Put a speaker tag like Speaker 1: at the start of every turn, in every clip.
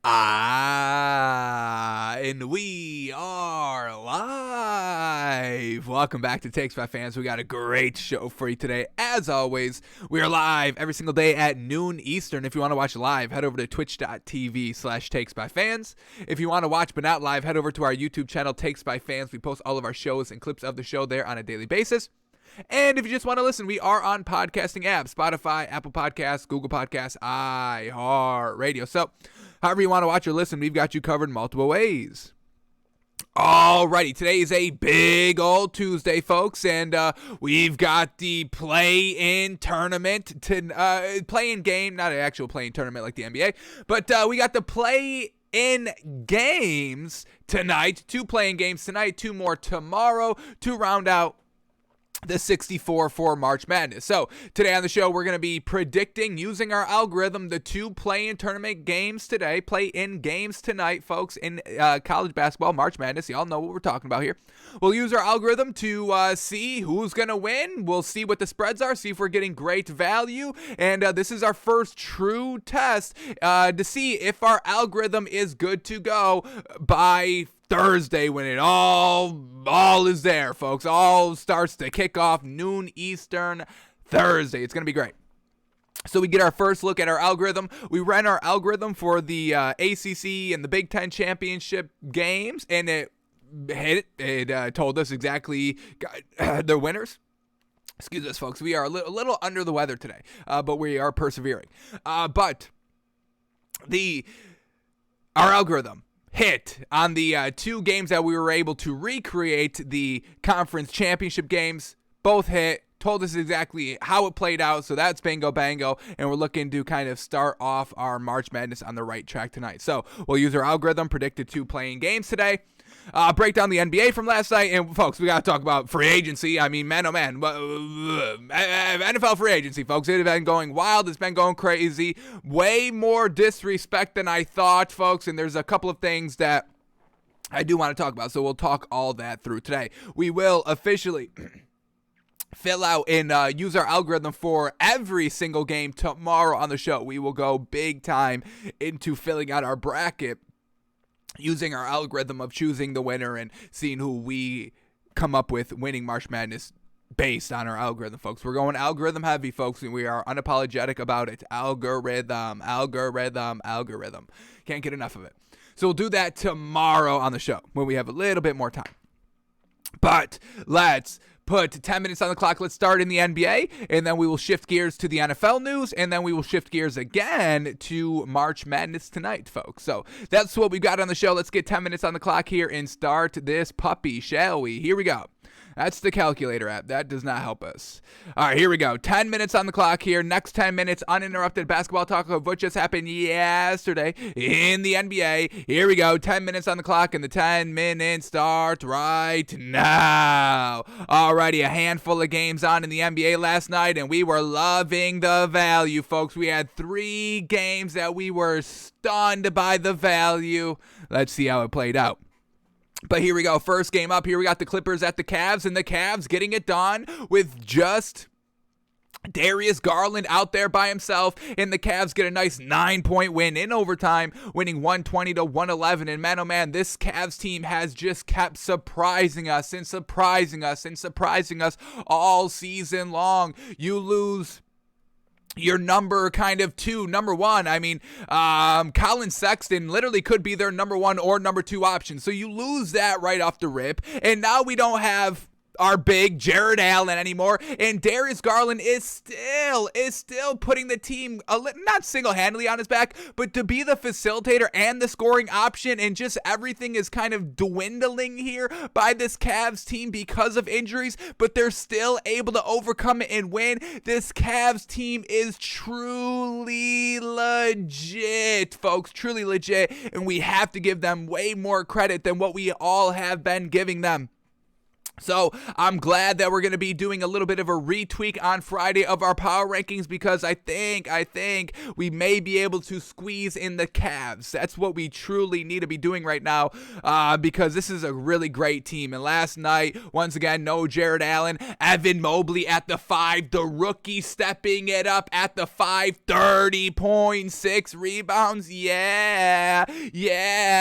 Speaker 1: And we are live. Welcome back to Takes by Fans. We got a great show for you today. As always, we are live every single day at noon Eastern. If you want to watch live, head over to twitch.tv/Takes by Fans. If you want to watch but not live, head over to our YouTube channel, Takes by Fans. We post all of our shows and clips of the show there on a daily basis. And if you just want to listen, we are on podcasting apps, Spotify, Apple Podcasts, Google Podcasts, iHeartRadio. So, however you want to watch or listen, we've got you covered in multiple ways. Alrighty, today is a big old Tuesday, folks, and we've got the play-in tournament, play-in game, not an actual play-in tournament like the NBA, but we got the play-in games tonight, 2 play-in games tonight, 2 more tomorrow to round out the 64 for March Madness. So today on the show, we're going to be predicting, using our algorithm, the 2 play-in tournament games today, play-in games tonight, folks, in college basketball, March Madness. Y'all know what we're talking about here. We'll use our algorithm to see who's going to win. We'll see what the spreads are, see if we're getting great value. And this is our first true test to see if our algorithm is good to go by Thursday, when it all is there, folks. All starts to kick off noon Eastern Thursday. It's going to be great. So we get our first look at our algorithm. We ran our algorithm for the ACC and the Big Ten championship games, and it hit it. It told us exactly the winners. Excuse us, folks. We are a little under the weather today, but we are persevering. But our algorithm hit on the 2 games that we were able to recreate, the conference championship games. Both hit, told us exactly how it played out, so that's bingo bango, and we're looking to kind of start off our March Madness on the right track tonight. So we'll use our algorithm, predicted 2 playing games today, break down the NBA from last night, and folks, we got to talk about free agency. I mean, man, oh man, NFL free agency, folks. It has been going wild. It's been going crazy. Way more disrespect than I thought, folks, and there's a couple of things that I do want to talk about, so we'll talk all that through today. We will officially fill out and use our algorithm for every single game tomorrow on the show. We will go big time into filling out our bracket, using our algorithm of choosing the winner and seeing who we come up with winning March Madness based on our algorithm, folks. We're going algorithm heavy, folks, and we are unapologetic about it. Algorithm. Can't get enough of it. So we'll do that tomorrow on the show when we have a little bit more time. But let's put 10 minutes on the clock. Let's start in the NBA, and then we will shift gears to the NFL news, and then we will shift gears again to March Madness tonight, folks. So that's what we've got on the show. Let's get 10 minutes on the clock here and start this puppy, shall we? Here we go. That's the calculator app. That does not help us. All right, here we go. 10 minutes on the clock here. Next 10 minutes, uninterrupted basketball talk of what just happened yesterday in the NBA. Here we go. 10 minutes on the clock, and the 10 minutes start right now. Alrighty, a handful of games on in the NBA last night, and we were loving the value, folks. We had 3 games that we were stunned by the value. Let's see how it played out. But here we go. First game up. Here we got the Clippers at the Cavs, and the Cavs getting it done with just Darius Garland out there by himself, and the Cavs get a nice 9-point win in overtime, winning 120-111. And man, oh man, this Cavs team has just kept surprising us all season long. You lose your number 1. I mean, Colin Sexton literally could be their number 1 or number 2 option. So you lose that right off the rip. And now we don't have our big Jared Allen anymore, and Darius Garland is still putting the team not single-handedly on his back, but to be the facilitator and the scoring option, and just everything is kind of dwindling here by this Cavs team because of injuries, but they're still able to overcome it and win. This Cavs team is truly legit, folks, truly legit, and we have to give them way more credit than what we all have been giving them. So I'm glad that we're going to be doing a little bit of a retweak on Friday of our power rankings, because I think we may be able to squeeze in the Cavs. That's what we truly need to be doing right now, because this is a really great team. And last night, once again, no Jared Allen, Evan Mobley at the 5, the rookie stepping it up at the 5, 30.6 rebounds. Yeah,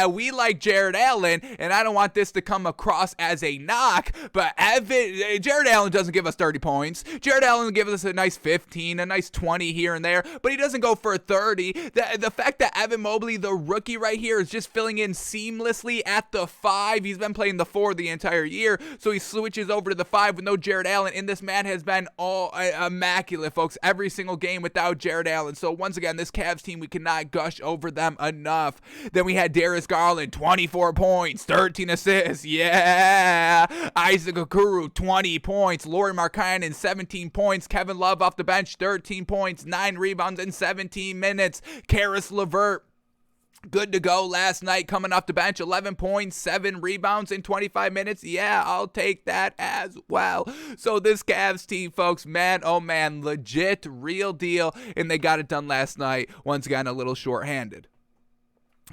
Speaker 1: we like Jared Allen, and I don't want this to come across as a knock. But Jared Allen doesn't give us 30 points. Jared Allen gives us a nice 15, a nice 20 here and there, but he doesn't go for a 30. The fact that Evan Mobley, the rookie right here, is just filling in seamlessly at the 5. He's been playing the 4 the entire year, so he switches over to the 5 with no Jared Allen, and this man has been all immaculate, folks, every single game without Jared Allen. So once again, this Cavs team, we cannot gush over them enough. Then we had Darius Garland, 24 points, 13 assists. Yeah. Isaac Okoro, 20 points. Lauri Markkanen, 17 points. Kevin Love off the bench, 13 points, 9 rebounds in 17 minutes. Karis LeVert, good to go last night, coming off the bench, 11 points, 7 rebounds in 25 minutes. Yeah, I'll take that as well. So this Cavs team, folks, man, oh man, legit, real deal, and they got it done last night. Once again, a little shorthanded.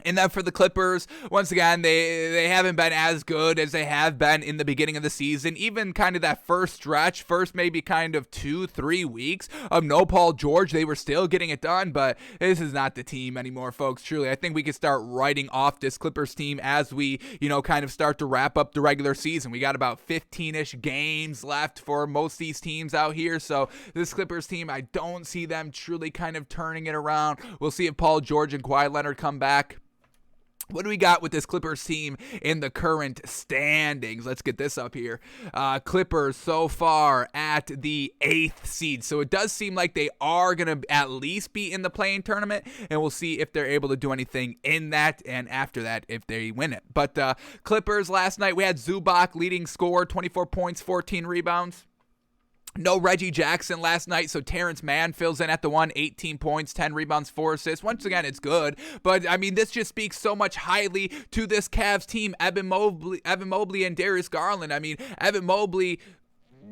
Speaker 1: And then for the Clippers, once again, they haven't been as good as they have been in the beginning of the season. Even kind of that first stretch, maybe kind of 2-3 weeks of no Paul George, they were still getting it done. But this is not the team anymore, folks. Truly, I think we can start writing off this Clippers team as we, kind of start to wrap up the regular season. We got about 15-ish games left for most of these teams out here. So this Clippers team, I don't see them truly kind of turning it around. We'll see if Paul George and Kawhi Leonard come back. What do we got with this Clippers team in the current standings? Let's get this up here. Clippers so far at the 8th seed. So it does seem like they are going to at least be in the play-in tournament, and we'll see if they're able to do anything in that, and after that, if they win it. But Clippers last night, we had Zubac leading scorer, 24 points, 14 rebounds. No Reggie Jackson last night, so Terrence Mann fills in at the 1, 18 points, 10 rebounds, 4 assists. Once again, it's good, but I mean, this just speaks so much highly to this Cavs team. Evan Mobley and Darius Garland. I mean, Evan Mobley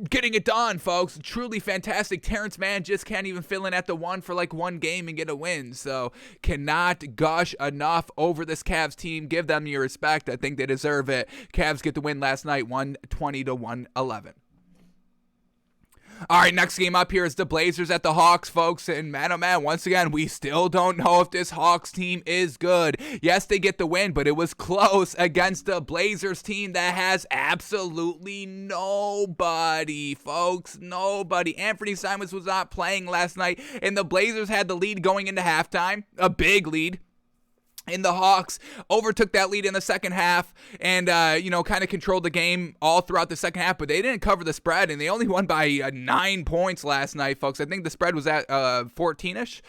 Speaker 1: getting it done, folks. Truly fantastic. Terrence Mann just can't even fill in at the 1 for like one game and get a win. So cannot gush enough over this Cavs team. Give them your respect. I think they deserve it. Cavs get the win last night, 120-111. All right, next game up here is the Blazers at the Hawks, folks. And man, oh man, once again, we still don't know if this Hawks team is good. Yes, they get the win, but it was close against the Blazers team that has absolutely nobody, folks. Nobody. Anthony Simons was not playing last night, and the Blazers had the lead going into halftime, a big lead. And the Hawks overtook that lead in the second half and, kind of controlled the game all throughout the second half, but they didn't cover the spread, and they only won by 9 points last night, folks. I think the spread was at 14-ish.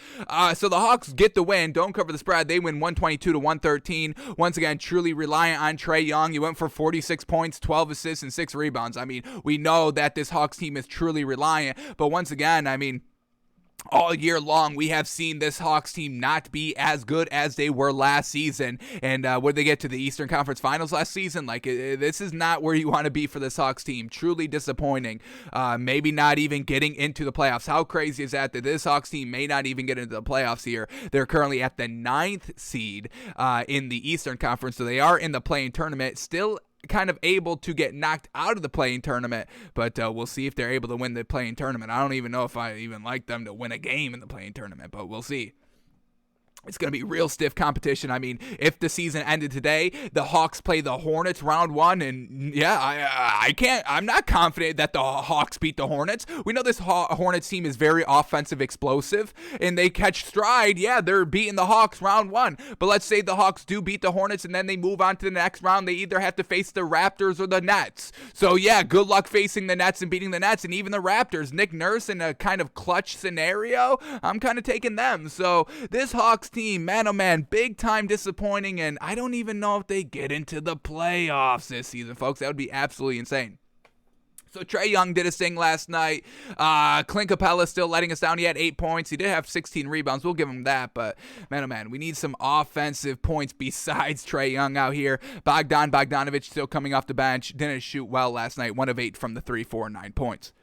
Speaker 1: So the Hawks get the win, don't cover the spread. They win 122-113. Once again, truly reliant on Trae Young. He went for 46 points, 12 assists, and 6 rebounds. I mean, we know that this Hawks team is truly reliant, but once again, I mean, all year long, we have seen this Hawks team not be as good as they were last season. And when they get to the Eastern Conference Finals last season, this is not where you want to be for this Hawks team. Truly disappointing. Maybe not even getting into the playoffs. How crazy is that this Hawks team may not even get into the playoffs here? They're currently at the 9th seed in the Eastern Conference, so they are in the play-in tournament. Still kind of able to get knocked out of the play-in tournament, but we'll see if they're able to win the play-in tournament. I don't even know if I even like them to win a game in the play-in tournament, but we'll see. It's going to be real stiff competition. I mean, if the season ended today, the Hawks play the Hornets round 1, and yeah, I'm not confident that the Hawks beat the Hornets. We know this Hornets team is very offensive, explosive, and they catch stride. Yeah, they're beating the Hawks round 1, but let's say the Hawks do beat the Hornets, and then they move on to the next round. They either have to face the Raptors or the Nets. So yeah, good luck facing the Nets and beating the Nets, and even the Raptors. Nick Nurse in a kind of clutch scenario, I'm kind of taking them. So this Hawks team, man, oh man, big time disappointing, and I don't even know if they get into the playoffs this season, folks. That would be absolutely insane. So Trae Young did his thing last night. Clint Capella still letting us down. He had 8 points. He did have 16 rebounds. We'll give him that. But, man, oh, man, we need some offensive points besides Trae Young out here. Bogdanovic still coming off the bench. Didn't shoot well last night. 1 of 8 from the 3, 4, 9 points.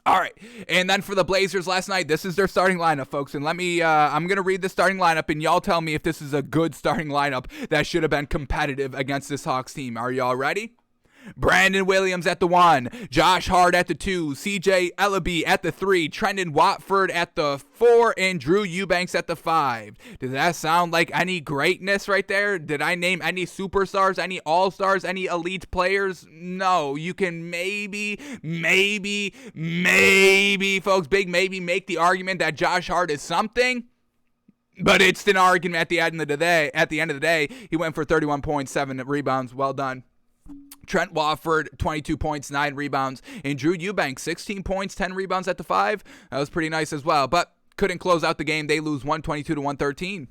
Speaker 1: All right, and then for the Blazers last night, this is their starting lineup, folks. And I'm going to read the starting lineup, and y'all tell me if this is a good starting lineup that should have been competitive against this Hawks team. Are y'all ready? Brandon Williams at the 1, Josh Hart at the 2, CJ Ellaby at the 3, Trendon Watford at the 4, and Drew Eubanks at the 5. Does that sound like any greatness right there? Did I name any superstars, any all-stars, any elite players? No. You can maybe, folks, big maybe, make the argument that Josh Hart is something. But it's an argument at the end of the day. At the end of the day, he went for 31.7 rebounds. Well done. Trent Watford, 22 points, 9 rebounds. And Drew Eubanks, 16 points, 10 rebounds at the 5. That was pretty nice as well. But couldn't close out the game. They lose 122-113.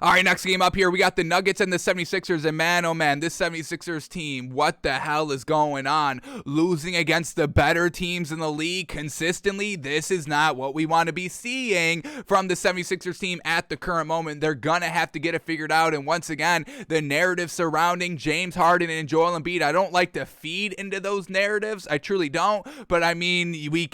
Speaker 1: All right, next game up here, we got the Nuggets and the 76ers, and man, oh man, this 76ers team, what the hell is going on? Losing against the better teams in the league consistently, this is not what we want to be seeing from the 76ers team at the current moment. They're going to have to get it figured out, and once again, the narrative surrounding James Harden and Joel Embiid, I don't like to feed into those narratives, I truly don't, but I mean, we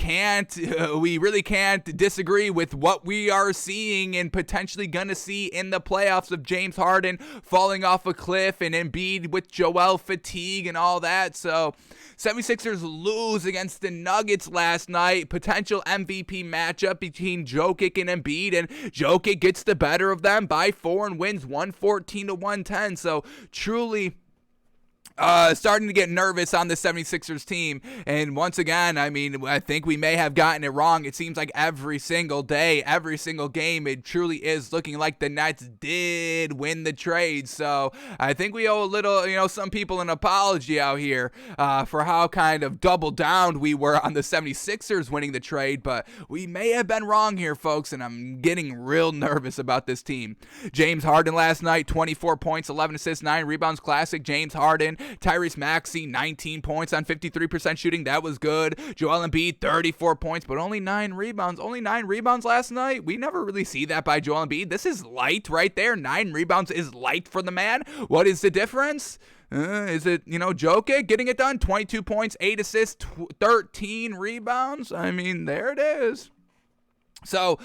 Speaker 1: really can't disagree with what we are seeing and potentially going to see in the playoffs of James Harden falling off a cliff and Embiid with Joel fatigue and all that. So 76ers lose against the Nuggets last night. Potential MVP matchup between Jokic and Embiid, and Jokic gets the better of them by 4 and wins 114-110. So truly starting to get nervous on the 76ers team. And once again, I mean, I think we may have gotten it wrong. It seems like every single day, every single game, it truly is looking like the Nets did win the trade. So I think we owe a little, some people an apology out here for how kind of double down we were on the 76ers winning the trade. But we may have been wrong here, folks, and I'm getting real nervous about this team. James Harden last night, 24 points, 11 assists, 9 rebounds, classic James Harden. Tyrese Maxey, 19 points on 53% shooting. That was good. Joel Embiid, 34 points, but only 9 rebounds. Only 9 rebounds last night. We never really see that by Joel Embiid. This is light right there. 9 rebounds is light for the man. What is the difference? Is it, Jokic getting it done? 22 points, 8 assists, 13 rebounds. I mean, there it is. So,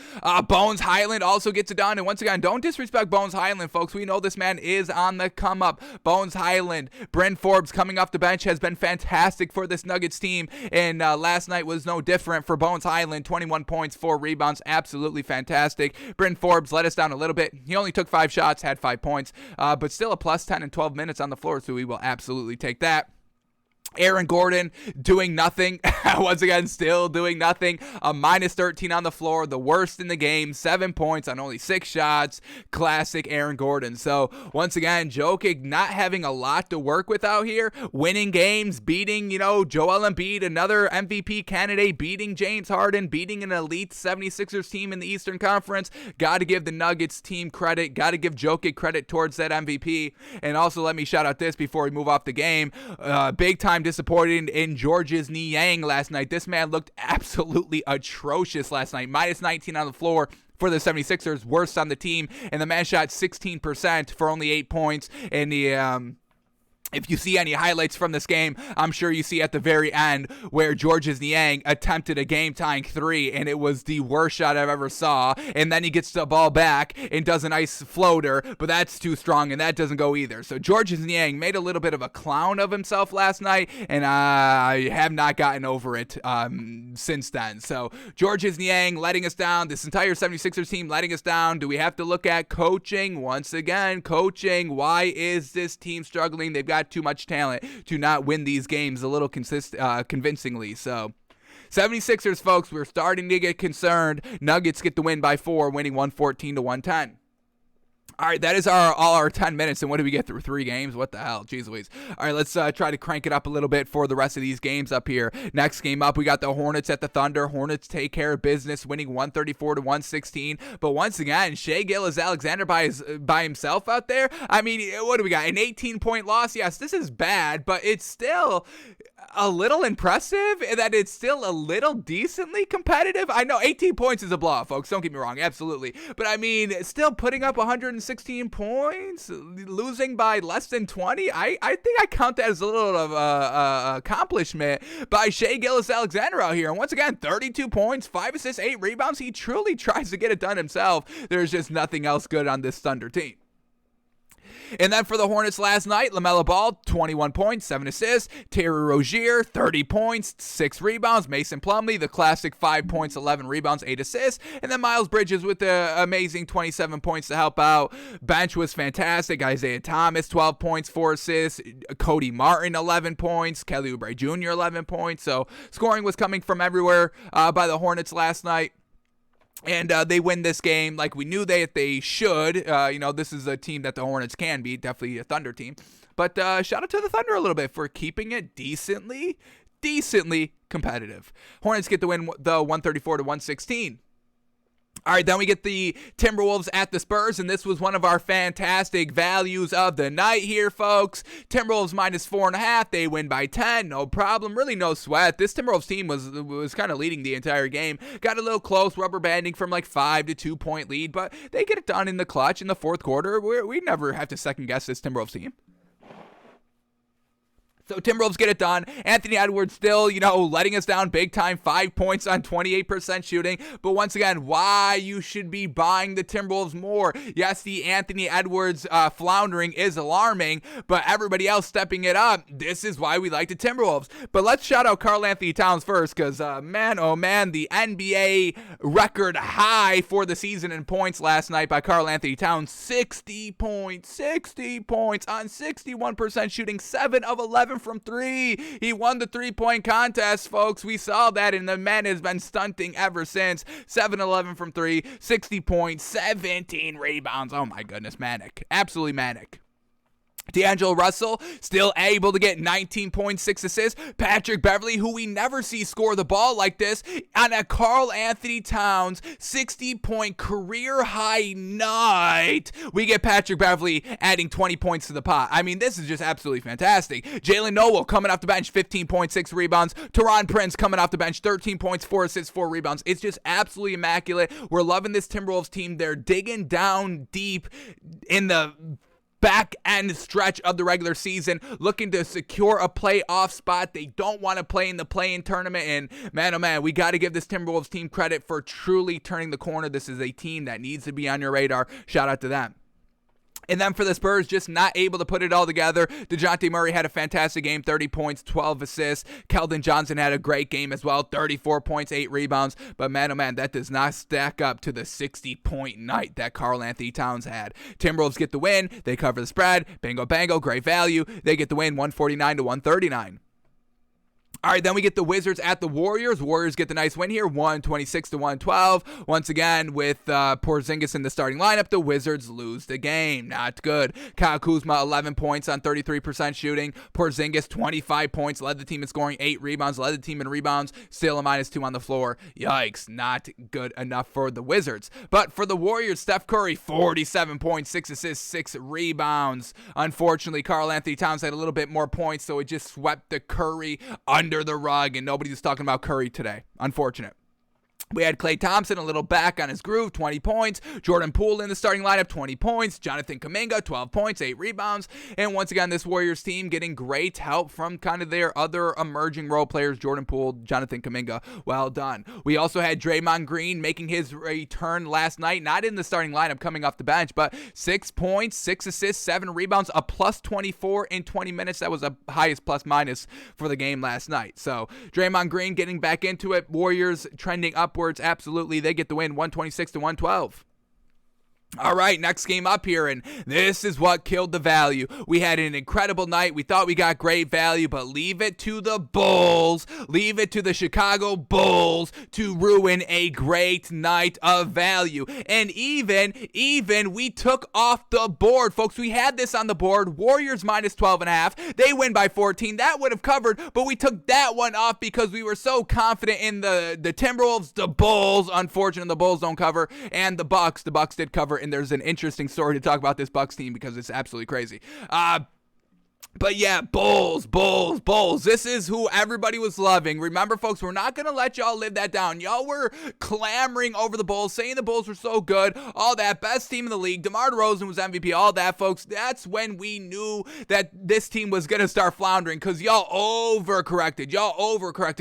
Speaker 1: Bones Highland also gets it done. And once again, don't disrespect Bones Highland, folks. We know this man is on the come up. Bones Highland, Bryn Forbes coming off the bench has been fantastic for this Nuggets team. And last night was no different for Bones Highland. 21 points, 4 rebounds. Absolutely fantastic. Bryn Forbes let us down a little bit. He only took 5 shots, had 5 points, but still a plus 10 and 12 minutes on the floor. So we will absolutely take that. Aaron Gordon doing nothing. Once again, still doing nothing. A minus 13 on the floor, the worst in the game. 7 points on only 6 shots. Classic Aaron Gordon. So once again, Jokic not having a lot to work with out here. Winning games, beating, Joel Embiid, another MVP candidate, beating James Harden, beating an elite 76ers team in the Eastern Conference. Got to give the Nuggets team credit. Got to give Jokic credit towards that MVP. And also let me shout out this before we move off the game. Big time disappointed in Georges Niang last night. This man looked absolutely atrocious last night. Minus 19 on the floor for the 76ers, worst on the team. And the man shot 16% for only 8 points. And the if you see any highlights from this game, I'm sure you see at the very end where Georges Niang attempted a game-tying 3, and it was the worst shot I've ever saw. And then he gets the ball back and does a nice floater, but that's too strong, and that doesn't go either. So Georges Niang made a little bit of a clown of himself last night, and I have not gotten over it since then. So Georges Niang letting us down. This entire 76ers team letting us down. Do we have to look at coaching? Once again, coaching. Why is this team struggling? They've got too much talent to not win these games a little convincingly. So 76ers, folks, we're starting to get concerned. Nuggets get the win by 4, winning 114-110. All right, that is all our 10 minutes, and what did we get through? 3 games? What the hell? Jeez Louise. All right, let's try to crank it up a little bit for the rest of these games up here. Next game up, we got the Hornets at the Thunder. Hornets take care of business, winning 134-116. But once again, Shai Gilgeous-Alexander by himself out there. I mean, what do we got? An 18-point loss? Yes, this is bad, but it's still a little impressive that it's still a little decently competitive. I know 18 points is a blowout, folks. Don't get me wrong. Absolutely. But I mean, still putting up 116 points, losing by less than 20. I think I count that as a little of accomplishment by Shai Gilgeous-Alexander out here. And once again, 32 points, 5 assists, 8 rebounds. He truly tries to get it done himself. There's just nothing else good on this Thunder team. And then for the Hornets last night, LaMelo Ball, 21 points, 7 assists. Terry Rozier, 30 points, 6 rebounds. Mason Plumlee, the classic 5 points, 11 rebounds, 8 assists. And then Miles Bridges with the amazing 27 points to help out. Bench was fantastic. Isaiah Thomas, 12 points, 4 assists. Cody Martin, 11 points. Kelly Oubre Jr., 11 points. So scoring was coming from everywhere by the Hornets last night. And they win this game like we knew they should. This is a team that the Hornets can beat, definitely a Thunder team. But shout out to the Thunder a little bit for keeping it decently competitive. Hornets get the win, though, 134-116. All right, then we get the Timberwolves at the Spurs, and this was one of our fantastic values of the night here, folks. Timberwolves minus 4.5. They win by 10. No problem. Really no sweat. This Timberwolves team was kind of leading the entire game. Got a little close, rubber banding from like 5 to 2 point lead, but they get it done in the clutch in the fourth quarter. We never have to second guess this Timberwolves team. So Timberwolves get it done. Anthony Edwards still, letting us down big time. 5 points on 28% shooting. But once again, why you should be buying the Timberwolves more. Yes, the Anthony Edwards floundering is alarming, but everybody else stepping it up. This is why we like the Timberwolves. But let's shout out Karl Anthony Towns first, because man, oh man, the NBA record high for the season in points last night by Karl Anthony Towns. 60 points on 61% shooting, 7 of 11 from 3. He won the 3-point contest, folks. We saw that, and the man has been stunting ever since. 7-11 from 3, 60 points, 17 rebounds. Oh my goodness, manic. Absolutely manic. D'Angelo Russell still able to get 19.6 assists. Patrick Beverley, who we never see score the ball like this, on a Karl Anthony Towns 60-point career high night. We get Patrick Beverley adding 20 points to the pot. I mean, this is just absolutely fantastic. Jalen Noel coming off the bench, 15.6 rebounds. Teron Prince coming off the bench, 13 points, 4 assists, 4 rebounds. It's just absolutely immaculate. We're loving this Timberwolves team. They're digging down deep in the back end stretch of the regular season, looking to secure a playoff spot. They don't want to play in the play-in tournament, and man, oh man, we got to give this Timberwolves team credit for truly turning the corner. This is a team that needs to be on your radar. Shout out to them. And then for the Spurs, just not able to put it all together. DeJounte Murray had a fantastic game, 30 points, 12 assists. Keldon Johnson had a great game as well, 34 points, 8 rebounds. But man, oh man, that does not stack up to the 60-point night that Karl Anthony Towns had. Timberwolves get the win. They cover the spread. Bingo, bango, great value. They get the win, 149-139. All right, then we get the Wizards at the Warriors. Warriors get the nice win here, 126-112. Once again, with Porzingis in the starting lineup, the Wizards lose the game. Not good. Kyle Kuzma, 11 points on 33% shooting. Porzingis, 25 points, led the team in scoring, 8 rebounds, led the team in rebounds, still a -2 on the floor. Yikes, not good enough for the Wizards. But for the Warriors, Steph Curry, 47 points, 6 assists, 6 rebounds. Unfortunately, Karl Anthony Towns had a little bit more points, so it just swept the Curry under the rug, and nobody's talking about Curry today. Unfortunate. We had Klay Thompson a little back on his groove, 20 points. Jordan Poole in the starting lineup, 20 points. Jonathan Kuminga, 12 points, 8 rebounds. And once again, this Warriors team getting great help from kind of their other emerging role players, Jordan Poole, Jonathan Kuminga. Well done. We also had Draymond Green making his return last night, not in the starting lineup coming off the bench, but 6 points, 6 assists, 7 rebounds, a +24 in 20 minutes. That was the highest plus-minus for the game last night. So Draymond Green getting back into it. Warriors trending upwards. Absolutely. They get the win, 126-112. All right, next game up here, and this is what killed the value. We had an incredible night. We thought we got great value, but leave it to the Bulls, leave it to the Chicago Bulls to ruin a great night of value. And even we took off the board, folks. We had this on the board. Warriors minus 12.5. They win by 14. That would have covered, but we took that one off because we were so confident in the Timberwolves, the Bulls. Unfortunately, the Bulls don't cover, and the Bucks. The Bucks did cover. And there's an interesting story to talk about this Bucks team because it's absolutely crazy. But yeah, Bulls. This is who everybody was loving. Remember, folks, we're not going to let y'all live that down. Y'all were clamoring over the Bulls, saying the Bulls were so good, all that, best team in the league. DeMar DeRozan was MVP, all that, folks. That's when we knew that this team was going to start floundering because y'all overcorrected.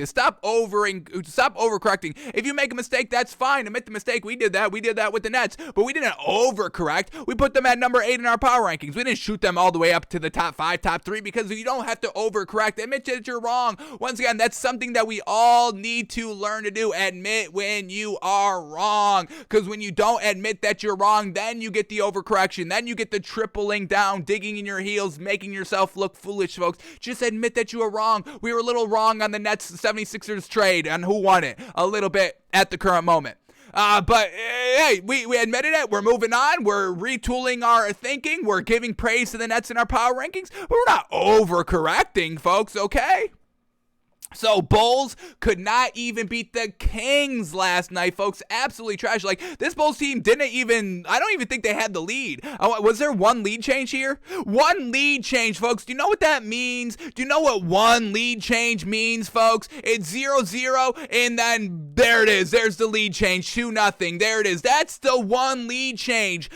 Speaker 1: Stop overcorrecting. If you make a mistake, that's fine. Admit the mistake. We did that. We did that with the Nets, but we didn't overcorrect. We put them at number 8 in our power rankings. We didn't shoot them all the way up to the top 5, top 3 because you don't have to overcorrect. Admit that you're wrong. Once again, that's something that we all need to learn to do. Admit when you are wrong, because when you don't admit that you're wrong, then you get the overcorrection. Then you get the tripling down, digging in your heels, making yourself look foolish, folks. Just admit that you were wrong. We were a little wrong on the Nets 76ers trade and who won it a little bit at the current moment. But hey, we admitted it. We're moving on. We're retooling our thinking. We're giving praise to the Nets in our power rankings. But we're not overcorrecting, folks, okay? So Bulls could not even beat the Kings last night, folks. Absolutely trash. Like, this Bulls team I don't even think they had the lead. Was there one lead change here? One lead change, folks. Do you know what that means? Do you know what one lead change means, folks? It's 0-0, and then there it is. There's the lead change, 2-0. There it is. That's the one lead change.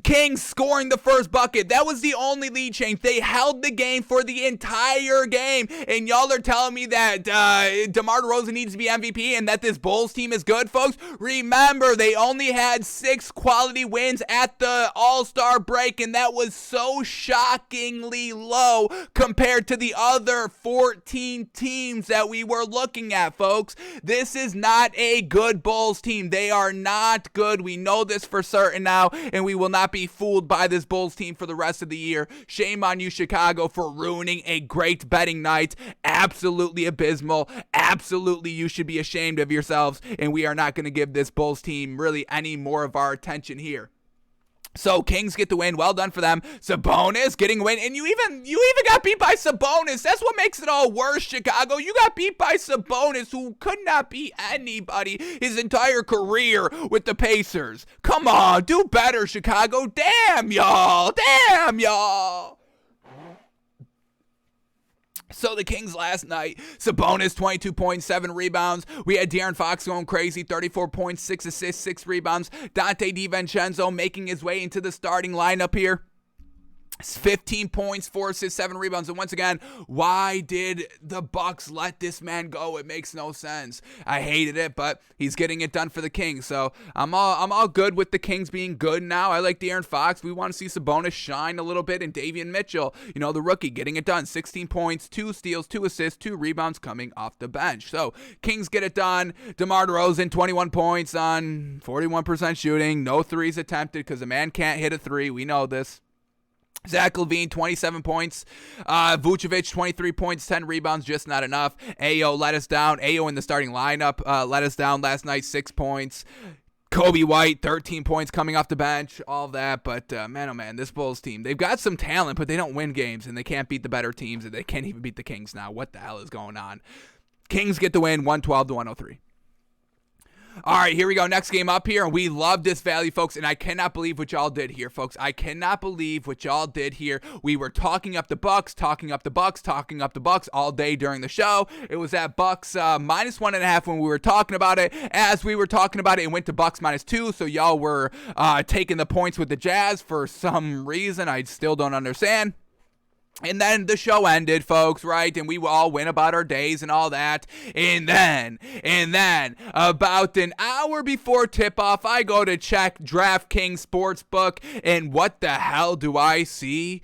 Speaker 1: Kings scoring the first bucket. That was the only lead change. They held the game for the entire game, and y'all are telling me that DeMar DeRozan needs to be MVP and that this Bulls team is good, folks. Remember, they only had 6 quality wins at the All-Star break, and that was so shockingly low compared to the other 14 teams that we were looking at, folks. This is not a good Bulls team. They are not good. We know this for certain now, and we will not be fooled by this Bulls team for the rest of the year. Shame on you, Chicago, for ruining a great betting night. Absolutely abysmal. Absolutely, you should be ashamed of yourselves, and we are not going to give this Bulls team really any more of our attention here. So Kings get the win. Well done for them. Sabonis getting a win, and you even got beat by Sabonis. That's what makes it all worse, Chicago. You got beat by Sabonis, who could not beat anybody his entire career with the Pacers. Come on, do better, Chicago. Damn y'all. So the Kings last night, Sabonis, 22 points, 7 rebounds. We had De'Aaron Fox going crazy, 34 points, 6 assists, 6 rebounds. Dante DiVincenzo making his way into the starting lineup here. 15 points, 4 assists, 7 rebounds. And once again, why did the Bucks let this man go? It makes no sense. I hated it, but he's getting it done for the Kings. So I'm all good with the Kings being good now. I like De'Aaron Fox. We want to see Sabonis shine a little bit, and Davion Mitchell, the rookie, getting it done. 16 points, 2 steals, 2 assists, 2 rebounds coming off the bench. So Kings get it done. DeMar DeRozan, 21 points on 41% shooting. No threes attempted because the man can't hit a 3. We know this. Zach LaVine, 27 points. Vucevic, 23 points, 10 rebounds, just not enough. Ayo let us down. Ayo in the starting lineup let us down last night, 6 points. Kobe White, 13 points coming off the bench, all that. But, man, oh, man, this Bulls team, they've got some talent, but they don't win games, and they can't beat the better teams, and they can't even beat the Kings now. What the hell is going on? Kings get the win, 112-103. All right, here we go. Next game up here, and we love this value, folks, and I cannot believe what y'all did here, folks. I cannot believe what y'all did here. We were talking up the Bucks all day during the show. It was at Bucks minus 1.5 when we were talking about it. As we were talking about it, it went to Bucks minus 2, so y'all were taking the points with the Jazz for some reason I still don't understand. And then the show ended, folks, right? And we all went about our days and all that. And then, about an hour before tip-off, I go to check DraftKings Sportsbook, and what the hell do I see?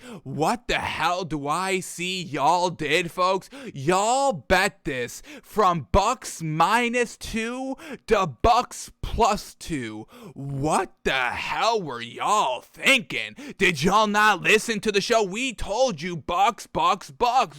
Speaker 1: Y'all did, folks? Y'all bet this from Bucks minus 2 to Bucks +2. What the hell were y'all thinking? Did y'all not listen to the show? We told you Bucks.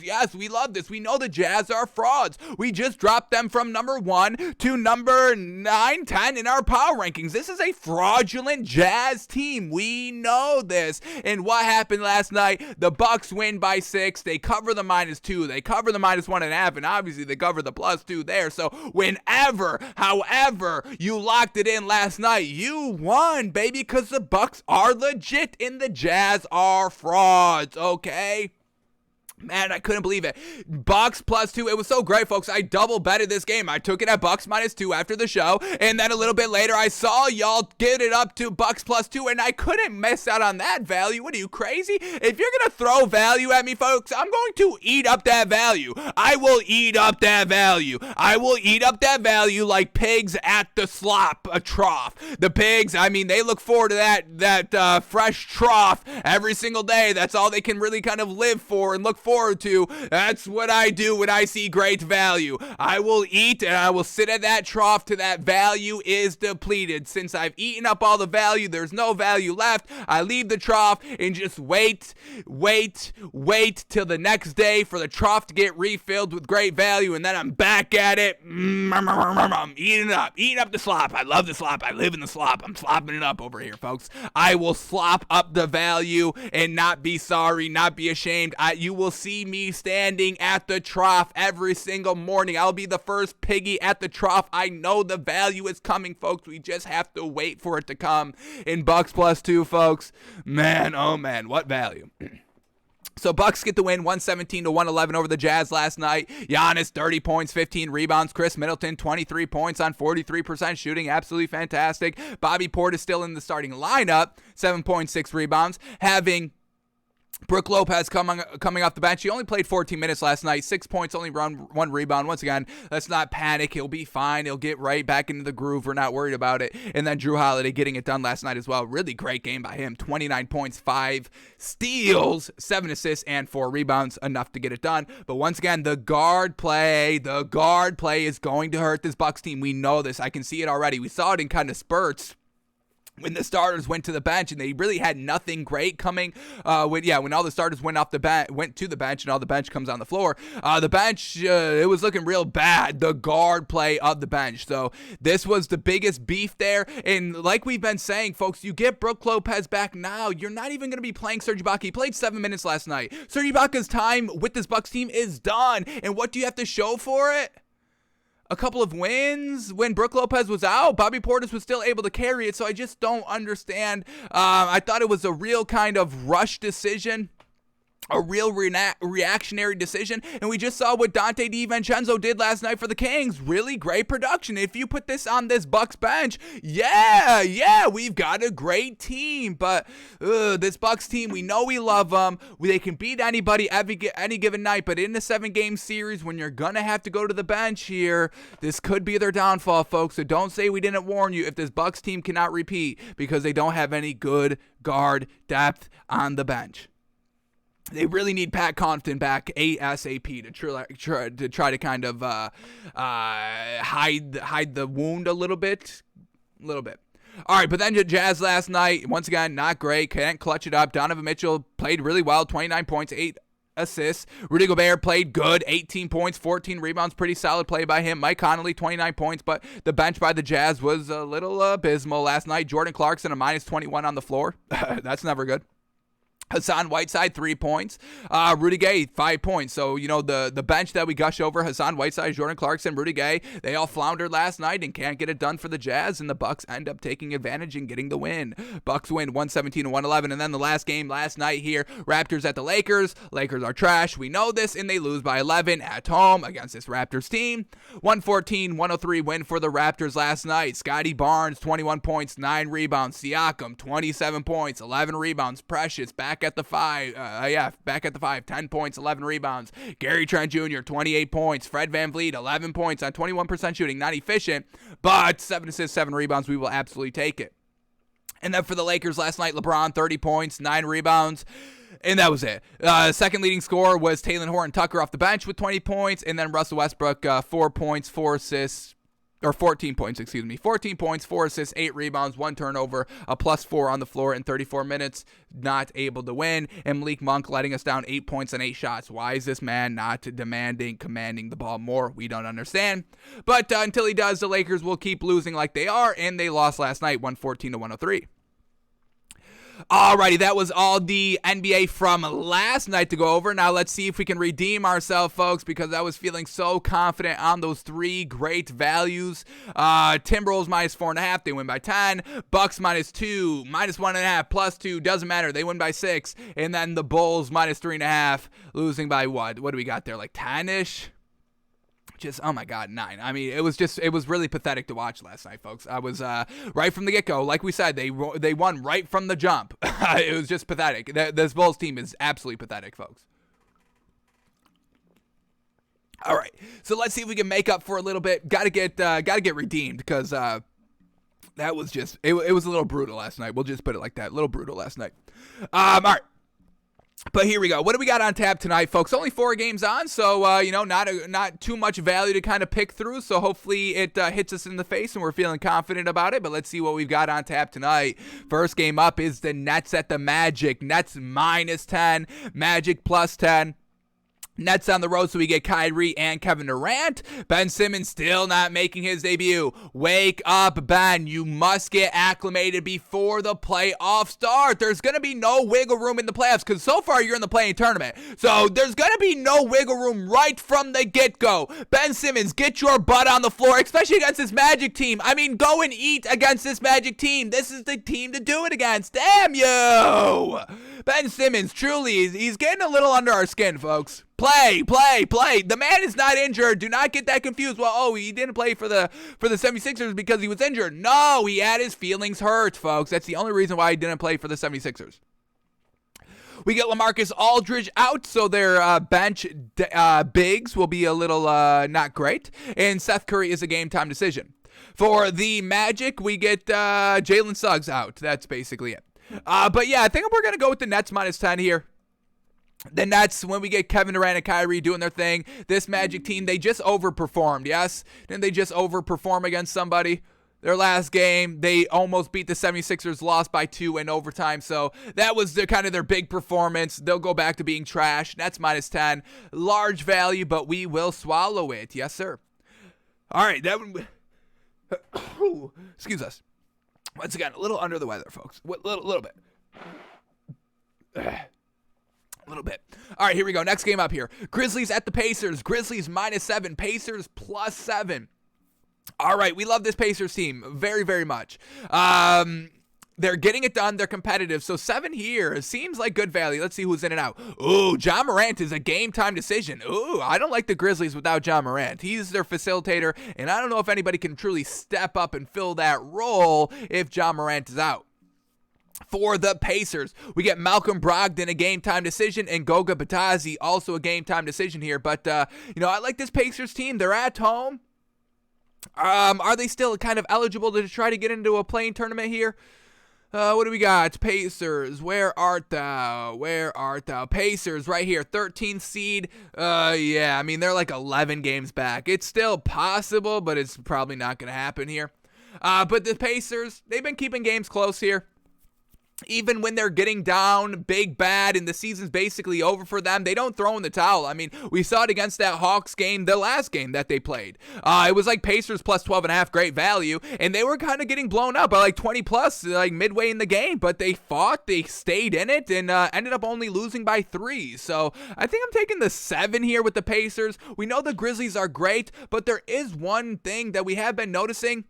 Speaker 1: Yes, we love this. We know the Jazz are frauds. We just dropped them from number 1 to number 9, 10 in our power rankings. This is a fraudulent Jazz team. We know this. And what happened last night? The Bucks win by 6. They cover the -2. They cover the -1.5, and obviously they cover the +2 there. So however you locked it in last night, you won, baby, because the Bucks are legit and the Jazz are frauds, okay? Man, I couldn't believe it. Bucks +2. It was so great, folks. I double betted this game. I took it at Bucks -2 after the show, and then a little bit later, I saw y'all get it up to Bucks +2, and I couldn't miss out on that value. What are you, crazy? If you're gonna throw value at me, folks, I'm going to eat up that value. I will eat up that value. I will eat up that value like pigs at the slop trough. The pigs, I mean, they look forward to that fresh trough every single day. That's all they can really kind of live for and look forward to. That's what I do when I see great value. I will eat and I will sit at that trough till that value is depleted. Since I've eaten up all the value, there's no value left. I leave the trough and just wait till the next day for the trough to get refilled with great value, and then I'm back at it. I'm eating up the slop. I love the slop. I live in the slop. I'm slopping it up over here, folks. I will slop up the value and not be sorry, not be ashamed. You will see me standing at the trough every single morning. I'll be the first piggy at the trough. I know the value is coming, folks. We just have to wait for it to come. In Bucks +2, folks. Man, oh man, what value. So Bucks get the win 117-111 over the Jazz last night. Giannis, 30 points, 15 rebounds. Chris Middleton, 23 points on 43% shooting. Absolutely fantastic. Bobby Portis still in the starting lineup. 7.6 rebounds. Having Brook Lopez coming off the bench. He only played 14 minutes last night. 6 points, only one rebound. Once again, let's not panic. He'll be fine. He'll get right back into the groove. We're not worried about it. And then Drew Holiday getting it done last night as well. Really great game by him. 29 points, 5 steals, 7 assists, and 4 rebounds. Enough to get it done. But once again, the guard play is going to hurt this Bucks team. We know this. I can see it already. We saw it in kind of spurts when the starters went to the bench, and they really had nothing great coming. When all the starters went to the bench, and all the bench comes on the floor. The bench, it was looking real bad. The guard play of the bench. So this was the biggest beef there. And like we've been saying, folks, you get Brook Lopez back now, you're not even going to be playing Serge Ibaka. He played 7 minutes last night. Serge Ibaka's time with this Bucks team is done. And what do you have to show for it? A couple of wins when Brook Lopez was out. Bobby Portis was still able to carry it, so I just don't understand. I thought it was a real kind of rush decision. A real reactionary decision, and we just saw what Dante DiVincenzo did last night for the Kings. Really great production. If you put this on this Bucks bench, yeah, we've got a great team. But this Bucks team, we know we love them. They can beat anybody any given night, but in the 7-game series, when you're gonna have to go to the bench here, this could be their downfall, folks. So don't say we didn't warn you if this Bucks team cannot repeat, because they don't have any good guard depth on the bench. They really need Pat Connaughton back ASAP to try to kind of hide the wound a little bit. All right, but then the Jazz last night, once again, not great. Can't clutch it up. Donovan Mitchell played really well, 29 points, 8 assists. Rudy Gobert played good, 18 points, 14 rebounds. Pretty solid play by him. Mike Conley, 29 points, but the bench by the Jazz was a little abysmal last night. Jordan Clarkson, a -21 on the floor. That's never good. Hassan Whiteside, 3 points. Rudy Gay, 5 points. So, the bench that we gush over, Hassan Whiteside, Jordan Clarkson, Rudy Gay, they all floundered last night and can't get it done for the Jazz, and the Bucks end up taking advantage and getting the win. Bucks win 117-111, and then the last game last night here, Raptors at the Lakers. Lakers are trash. We know this, and they lose by 11 at home against this Raptors team. 114-103 win for the Raptors last night. Scotty Barnes, 21 points, 9 rebounds. Siakam, 27 points, 11 rebounds. Precious, back at the 5. 10 points, 11 rebounds. Gary Trent Jr., 28 points. Fred VanVleet, 11 points on 21% shooting. Not efficient, but 7 assists, 7 rebounds. We will absolutely take it. And then for the Lakers last night, LeBron, 30 points, 9 rebounds. And that was it. Second leading scorer was Talen Horton-Tucker off the bench with 20 points. And then Russell Westbrook, 4 points, 4 assists. or 14 points, excuse me. 14 points, 4 assists, 8 rebounds, 1 turnover, a +4 on the floor in 34 minutes. Not able to win. And Malik Monk letting us down 8 points and 8 shots. Why is this man not commanding the ball more? We don't understand. But until he does, the Lakers will keep losing like they are, and they lost last night, 114-103. Alrighty, that was all the NBA from last night to go over. Now let's see if we can redeem ourselves, folks, because I was feeling so confident on those 3 great values. Timberwolves -4.5, they win by 10. Bucks -2, -1.5, +2, doesn't matter, they win by 6. And then the Bulls -3.5, losing by what? What do we got there, like 10-ish? Just, oh my God, 9. I mean, it was really pathetic to watch last night, folks. I was right from the get-go, like we said, they won right from the jump. It was just pathetic. This Bulls team is absolutely pathetic, folks. All right, so let's see if we can make up for a little bit. Gotta get redeemed, because that was just it was a little brutal last night. We'll just put it like that, a little brutal last night. All right. But here we go. What do we got on tap tonight, folks? Only 4 games on, so not too much value to kind of pick through. So hopefully it hits us in the face and we're feeling confident about it. But let's see what we've got on tap tonight. First game up is the Nets at the Magic. Nets -10, Magic +10. Nets on the road, so we get Kyrie and Kevin Durant. Ben Simmons still not making his debut. Wake up, Ben. You must get acclimated before the playoffs start. There's going to be no wiggle room in the playoffs, because so far you're in the play-in tournament. So there's going to be no wiggle room right from the get-go. Ben Simmons, get your butt on the floor, especially against this Magic team. I mean, go and eat against this Magic team. This is the team to do it against. Damn you! Ben Simmons, truly, he's getting a little under our skin, folks. Play. The man is not injured. Do not get that confused. Well, he didn't play for the 76ers because he was injured. No, he had his feelings hurt, folks. That's the only reason why he didn't play for the 76ers. We get LaMarcus Aldridge out, so their bench bigs will be a little not great. And Seth Curry is a game-time decision. For the Magic, we get Jalen Suggs out. That's basically it. But yeah, I think we're going to go with the Nets -10 here. The Nets, when we get Kevin Durant and Kyrie doing their thing, this Magic team, they just overperformed, yes? Didn't they just overperform against somebody? Their last game, they almost beat the 76ers, lost by 2 in overtime, so that was kind of their big performance. They'll go back to being trash. Nets -10. Large value, but we will swallow it. Yes, sir. All right, that one... Excuse us. Once again, a little under the weather, folks. Little bit. A little bit. All right, here we go. Next game up here. Grizzlies at the Pacers. Grizzlies -7. Pacers +7. All right, we love this Pacers team very, very much. They're getting it done. They're competitive. So 7 here seems like good value. Let's see who's in and out. Ooh, Ja Morant is a game-time decision. Ooh, I don't like the Grizzlies without Ja Morant. He's their facilitator, and I don't know if anybody can truly step up and fill that role if Ja Morant is out. For the Pacers, we get Malcolm Brogdon, a game-time decision, and Goga Bitadze, also a game-time decision here. But, I like this Pacers team. They're at home. Are they still kind of eligible to try to get into a play-in tournament here? What do we got? Pacers, where art thou? Where art thou? Pacers, right here, 13th seed. Yeah, I mean, they're like 11 games back. It's still possible, but it's probably not going to happen here. But the Pacers, they've been keeping games close here. Even when they're getting down big bad and the season's basically over for them, they don't throw in the towel. I mean, we saw it against that Hawks game, the last game that they played. It was like Pacers +12.5, great value, and they were kind of getting blown up by like 20 plus, like midway in the game, but they fought, they stayed in it, and ended up only losing by 3. So I think I'm taking the 7 here with the Pacers. We know the Grizzlies are great, but there is one thing that we have been noticing.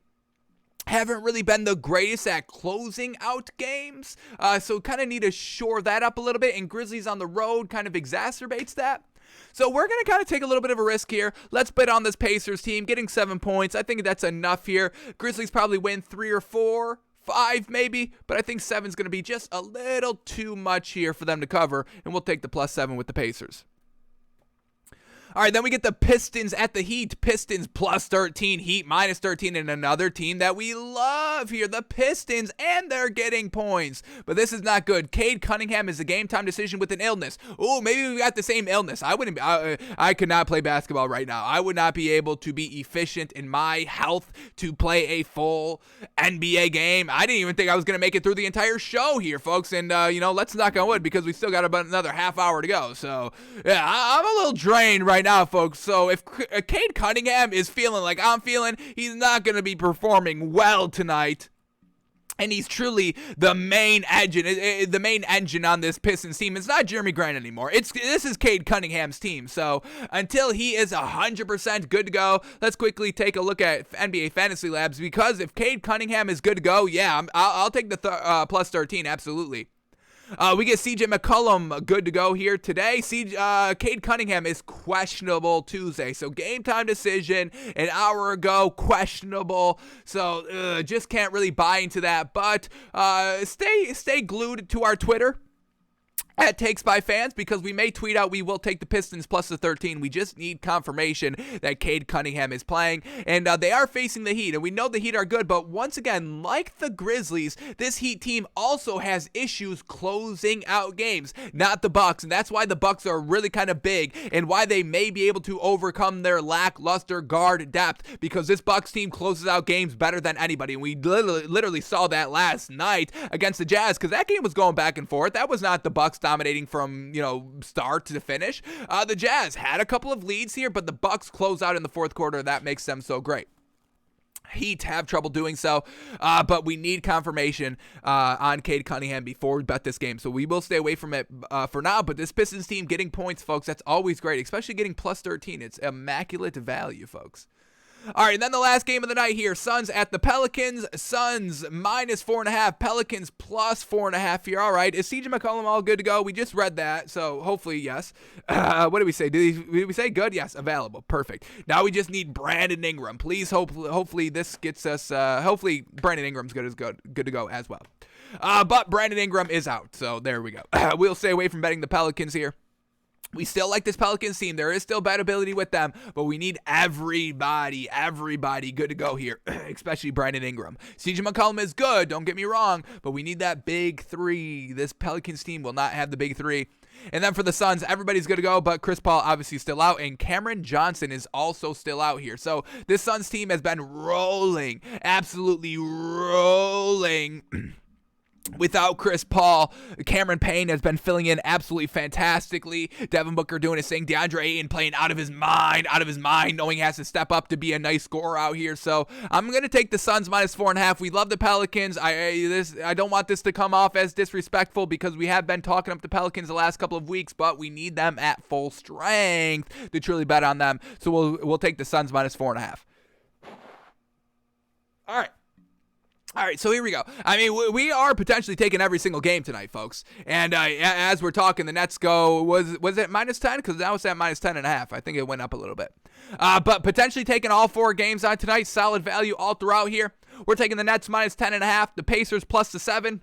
Speaker 1: Haven't really been the greatest at closing out games, so kind of need to shore that up a little bit, and Grizzlies on the road kind of exacerbates that. So we're going to kind of take a little bit of a risk here. Let's bet on this Pacers team, getting 7 points. I think that's enough here. Grizzlies probably win 3 or 4, 5 maybe, but I think 7's going to be just a little too much here for them to cover, and we'll take the +7 with the Pacers. All right, then we get the Pistons at the Heat. Pistons plus 13, Heat minus 13, and another team that we love here, the Pistons, and they're getting points. But this is not good. Cade Cunningham is a game-time decision with an illness. Oh, maybe we got the same illness. I could not play basketball right now. I would not be able to be efficient in my health to play a full NBA game. I didn't even think I was going to make it through the entire show here, folks. And, let's knock on wood because we still got about another half hour to go. So, yeah, I'm a little drained right now, folks. So if Cade Cunningham is feeling like I'm feeling, he's not going to be performing well tonight. And he's truly the main engine on this Pistons team. It's not Jeremy Grant anymore. This is Cade Cunningham's team. So until he is 100% good to go, let's quickly take a look at NBA Fantasy Labs, because if Cade Cunningham is good to go, yeah, I'll take the plus 13, absolutely. We get CJ McCollum good to go here today. Cade Cunningham is questionable Tuesday. So game time decision an hour ago, questionable. So just can't really buy into that. But stay glued to our Twitter at Takes by Fans, because we may tweet out we will take the Pistons plus the 13. We just need confirmation that Cade Cunningham is playing, and they are facing the Heat, and we know the Heat are good, but once again, like the Grizzlies, this Heat team also has issues closing out games, not the Bucks, and that's why the Bucks are really kind of big, and why they may be able to overcome their lackluster guard depth, because this Bucks team closes out games better than anybody, and we literally saw that last night against the Jazz, because that game was going back and forth. That was not the Bucks dominating from, start to finish. The Jazz had a couple of leads here, but the Bucks close out in the fourth quarter. That makes them so great. Heat have trouble doing so, but we need confirmation on Cade Cunningham before we bet this game. So we will stay away from it for now, but this Pistons team getting points, folks, that's always great, especially getting plus 13. It's immaculate value, folks. All right, and then the last game of the night here, Suns at the Pelicans. Suns minus 4.5, Pelicans plus 4.5 here. All right, is CJ McCollum all good to go? We just read that, so hopefully, yes. What did we say? Did we say good? Yes, available. Perfect. Now we just need Brandon Ingram. Please, hopefully this gets us, hopefully Brandon Ingram's good to go as well. But Brandon Ingram is out, so there we go. We'll stay away from betting the Pelicans here. We still like this Pelicans team. There is still bad ability with them, but we need everybody good to go here, especially Brandon Ingram. CJ McCollum is good, don't get me wrong, but we need that big three. This Pelicans team will not have the big three. And then for the Suns, everybody's good to go, but Chris Paul obviously still out, and Cameron Johnson is also still out here. So this Suns team has been rolling, absolutely rolling. Without Chris Paul, Cameron Payne has been filling in absolutely fantastically. Devin Booker doing his thing. DeAndre Ayton playing out of his mind, knowing he has to step up to be a nice scorer out here. So I'm going to take the Suns minus 4.5. We love the Pelicans. I don't want this to come off as disrespectful, because we have been talking up the Pelicans the last couple of weeks, but we need them at full strength to truly bet on them. So we'll take the Suns minus 4.5. All right, so here we go. I mean, we are potentially taking every single game tonight, folks. And as we're talking, the Nets go, was it minus 10? Because now it's at minus 10.5. I think it went up a little bit. But potentially taking all 4 games on tonight. Solid value all throughout here. We're taking the Nets minus 10.5, the Pacers plus the 7.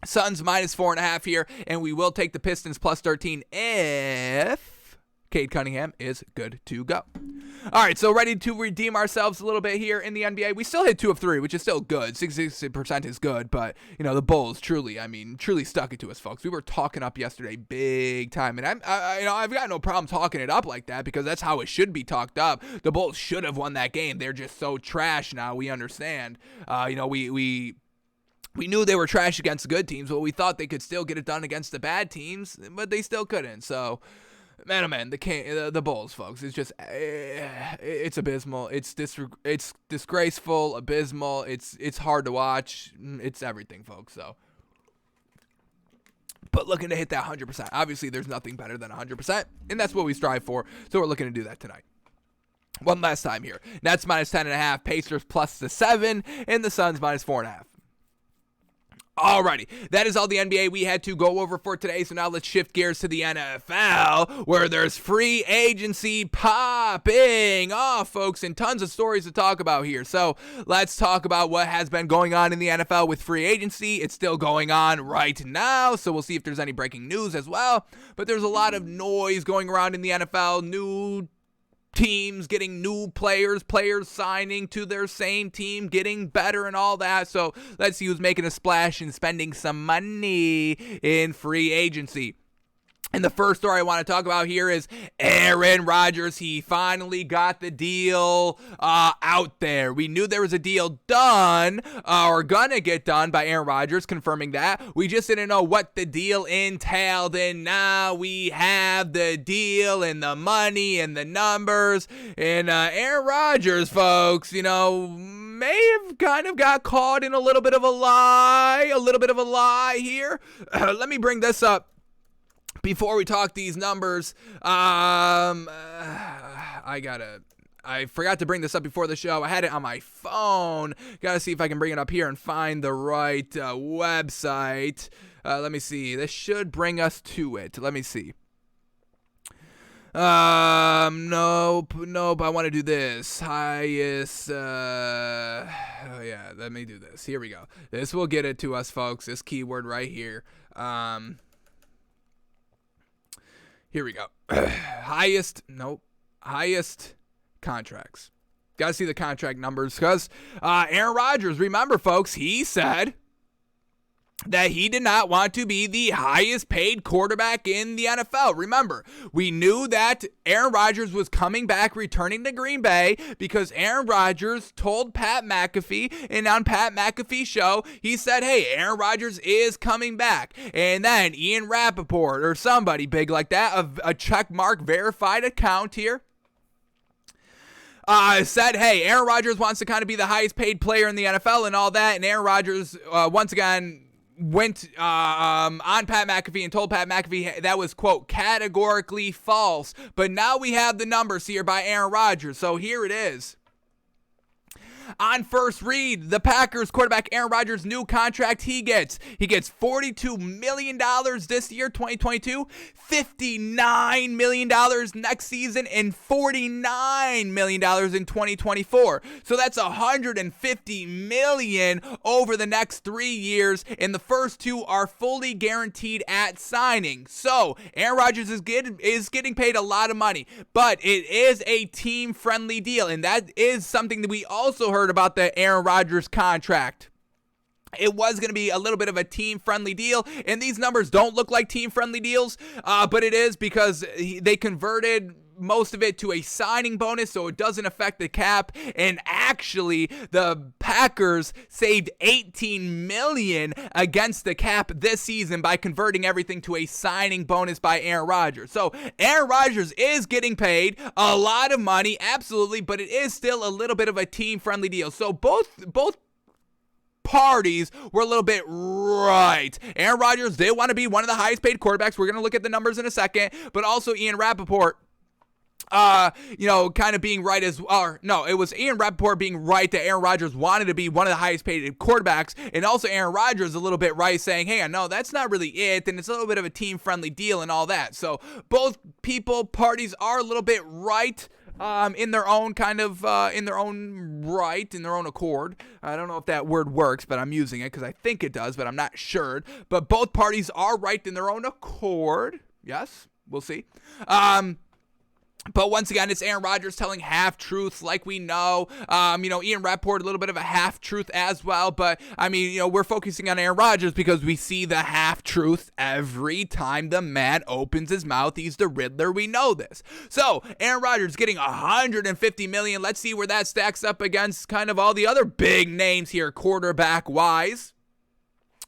Speaker 1: Suns minus 4.5 here. And we will take the Pistons plus 13 if Cade Cunningham is good to go. All right, so ready to redeem ourselves a little bit here in the NBA. We still hit 2 of 3, which is still good. 60% is good, but, the Bulls truly stuck it to us, folks. We were talking up yesterday big time, and I've got no problem talking it up like that, because that's how it should be talked up. The Bulls should have won that game. They're just so trash now. We understand. We knew they were trash against the good teams, but we thought they could still get it done against the bad teams, but they still couldn't. So, man, oh man, the Bulls, folks, it's just, it's abysmal. It's disgraceful, abysmal. It's hard to watch. It's everything, folks. So, but looking to hit that 100%. Obviously, there's nothing better than 100%, and that's what we strive for. So we're looking to do that tonight. One last time here. Nets minus 10.5, Pacers plus the 7, and the Suns minus 4.5. Alrighty, that is all the NBA we had to go over for today, so now let's shift gears to the NFL, where there's free agency popping off, folks, and tons of stories to talk about here. So let's talk about what has been going on in the NFL with free agency. It's still going on right now, so we'll see if there's any breaking news as well, but there's a lot of noise going around in the NFL, new teams getting new players signing to their same team, getting better and all that. So let's see who's making a splash and spending some money in free agency. And the first story I want to talk about here is Aaron Rodgers. He finally got the deal out there. We knew there was a deal done or gonna get done by Aaron Rodgers, confirming that. We just didn't know what the deal entailed, and now we have the deal and the money and the numbers. And Aaron Rodgers, folks, may have kind of got caught in a little bit of a lie here. Let me bring this up. Before we talk these numbers, I forgot to bring this up before the show. I had it on my phone. Gotta see if I can bring it up here and find the right website. Let me see. This should bring us to it. Let me see. Nope. I want to do this. Highest, oh yeah, let me do this. Here we go. This will get it to us, folks. This keyword right here. Here we go. Highest contracts. Got to see the contract numbers because Aaron Rodgers, remember, folks, he said that he did not want to be the highest paid quarterback in the NFL. Remember, we knew that Aaron Rodgers was coming back, returning to Green Bay, because Aaron Rodgers told Pat McAfee, and on Pat McAfee's show, he said, hey, Aaron Rodgers is coming back. And then Ian Rappaport, or somebody big like that, a checkmark verified account here, said, hey, Aaron Rodgers wants to kind of be the highest paid player in the NFL and all that. And Aaron Rodgers, once again, went on Pat McAfee and told Pat McAfee that was, quote, categorically false. But now we have the numbers here by Aaron Rodgers. So here it is. On first read, the Packers quarterback Aaron Rodgers' new contract he gets $42 million this year, 2022, $59 million next season, and $49 million in 2024. So that's $150 million over the next 3 years, and the first two are fully guaranteed at signing. So Aaron Rodgers is getting paid a lot of money, but it is a team-friendly deal, and that is something that we also heard about the Aaron Rodgers contract. It was going to be a little bit of a team-friendly deal, and these numbers don't look like team-friendly deals, but it is because they converted most of it to a signing bonus, so it doesn't affect the cap. And actually, the Packers saved $18 million against the cap this season by converting everything to a signing bonus by Aaron Rodgers. So Aaron Rodgers is getting paid a lot of money, absolutely, but it is still a little bit of a team-friendly deal. So both parties were a little bit right. Aaron Rodgers did want to be one of the highest paid quarterbacks. We're going to look at the numbers in a second, but also Ian Rappaport, kind of being right it was Ian Rappaport being right that Aaron Rodgers wanted to be one of the highest paid quarterbacks, and also Aaron Rodgers a little bit right, saying, hey, no, that's not really it, and it's a little bit of a team-friendly deal and all that. So both parties are a little bit right, in their own in their own accord. I don't know if that word works, but I'm using it because I think it does, but I'm not sure. But both parties are right in their own accord. Yes, we'll see. But once again, it's Aaron Rodgers telling half-truths like we know. Ian Rappaport, a little bit of a half-truth as well. But, we're focusing on Aaron Rodgers because we see the half-truth every time the man opens his mouth. He's the Riddler. We know this. So, Aaron Rodgers getting $150 million. Let's see where that stacks up against kind of all the other big names here, quarterback-wise.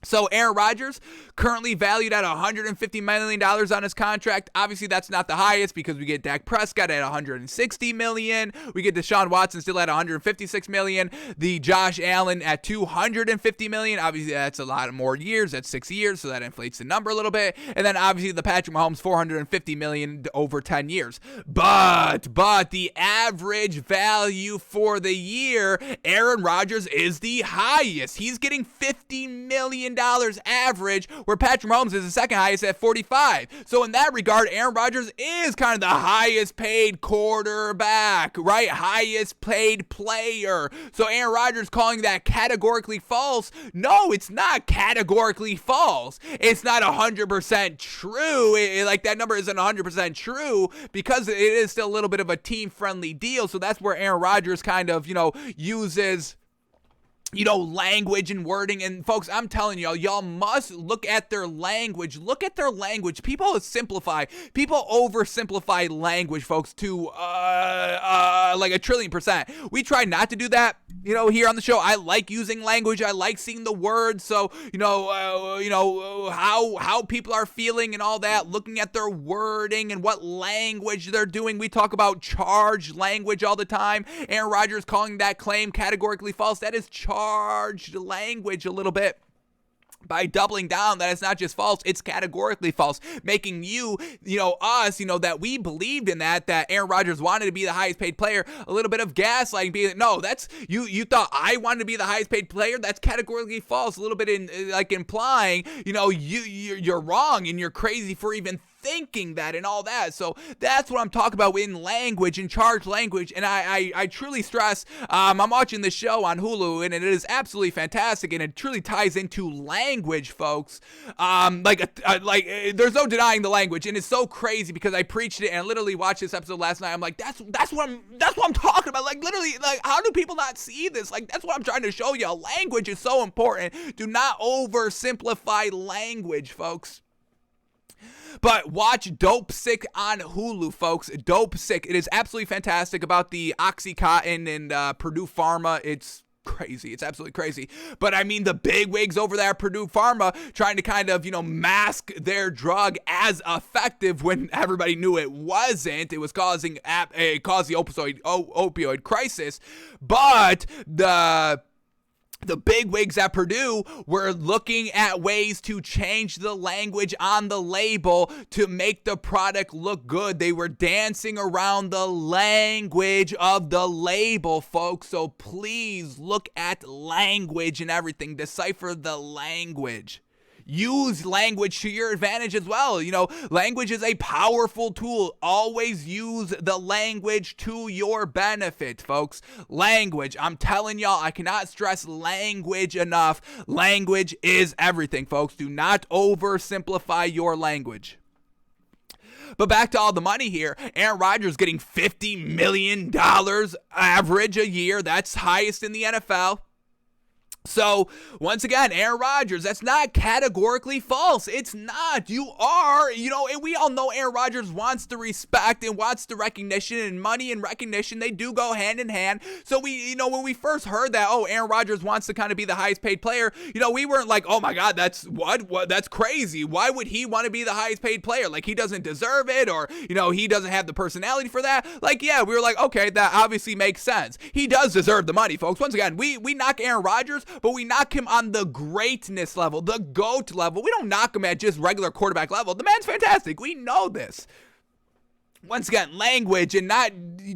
Speaker 1: So Aaron Rodgers, currently valued at $150 million on his contract. Obviously, that's not the highest because we get Dak Prescott at $160 million. We get Deshaun Watson still at $156 million. The Josh Allen at $250 million. Obviously, that's a lot more years. That's 6 years, so that inflates the number a little bit. And then, obviously, the Patrick Mahomes, $450 million over 10 years. But the average value for the year, Aaron Rodgers is the highest. He's getting $50 million million average, where Patrick Mahomes is the second highest at 45. So in that regard, Aaron Rodgers is kind of the highest paid quarterback, right? Highest paid player. So Aaron Rodgers calling that categorically false. No, it's not categorically false. It's not 100% true. Like that number isn't 100% true because it is still a little bit of a team-friendly deal. So that's where Aaron Rodgers kind of, uses language and wording. And folks, I'm telling y'all must look at their language. Look at their language. People oversimplify language, folks, to like 1,000,000,000%. We try not to do that, here on the show. I like using language. I like seeing the words. So, how people are feeling and all that, looking at their wording and what language they're doing. We talk about charged language all the time. Aaron Rodgers calling that claim categorically false. That is charged language a little bit. By doubling down that it's not just false, it's categorically false, making us, that we believed in that Aaron Rodgers wanted to be the highest paid player, a little bit of gaslighting, being no, that's, you thought I wanted to be the highest paid player, that's categorically false, a little bit implying, you're wrong and you're crazy for even thinking that and all that. So that's what I'm talking about in language and charged language. And I truly stress, I'm watching this show on Hulu and it is absolutely fantastic and it truly ties into language, folks. There's no denying the language, and it's so crazy because I preached it and I literally watched this episode last night. I'm like, that's what I'm talking about. Like literally, like how do people not see this? Like that's what I'm trying to show you. Language is so important. Do not oversimplify language, folks. But watch Dope Sick on Hulu, folks. Dope Sick. It is absolutely fantastic about the Oxycontin and Purdue Pharma. It's crazy. It's absolutely crazy. But I mean, the big wigs over there at Purdue Pharma trying to kind of, mask their drug as effective when everybody knew it wasn't. It was causing the opioid crisis. But the big wigs at Purdue were looking at ways to change the language on the label to make the product look good. They were dancing around the language of the label, folks. So please look at language and everything. Decipher the language. Use language to your advantage as well. Language is a powerful tool. Always use the language to your benefit, folks. Language. I'm telling y'all, I cannot stress language enough. Language is everything, folks. Do not oversimplify your language. But back to all the money here. Aaron Rodgers getting $50 million average a year. That's highest in the NFL. So, once again, Aaron Rodgers, that's not categorically false. It's not. You are, and we all know Aaron Rodgers wants the respect and wants the recognition, and money and recognition, they do go hand in hand. So we, when we first heard that, Aaron Rodgers wants to kind of be the highest paid player, we weren't like, oh my God, that's crazy. Why would he want to be the highest paid player? Like, he doesn't deserve it, or, he doesn't have the personality for that. Like, yeah, we were like, okay, that obviously makes sense. He does deserve the money, folks. Once again, we knock Aaron Rodgers, but we knock him on the greatness level, the GOAT level. We don't knock him at just regular quarterback level. The man's fantastic. We know this. Once again, language and not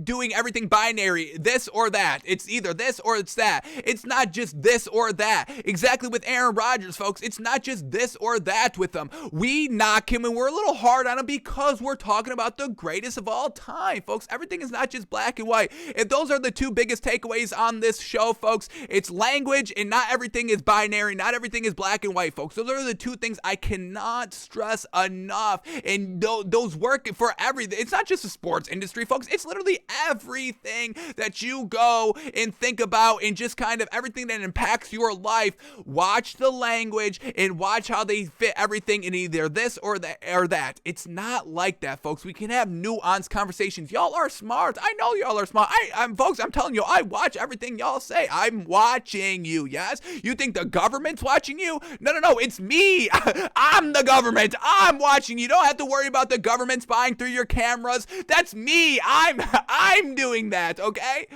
Speaker 1: doing everything binary, this or that. It's either this or it's that. It's not just this or that. Exactly with Aaron Rodgers, folks. It's not just this or that with him. We knock him and we're a little hard on him because we're talking about the greatest of all time, folks. Everything is not just black and white. If those are the two biggest takeaways on this show, folks, it's language and not everything is binary. Not everything is black and white, folks. Those are the two things I cannot stress enough. And those work for everything. It's not just the sports industry, folks. It's literally everything that you go and think about and just kind of everything that impacts your life. Watch the language and watch how they fit everything in either this or that. It's not like that, folks. We can have nuanced conversations. Y'all are smart. I know y'all are smart. I'm telling you, I watch everything y'all say. I'm watching you, yes? You think the government's watching you? No, it's me. I'm the government. I'm watching you. You don't have to worry about the government spying through your cameras. That's me. I'm doing that, okay?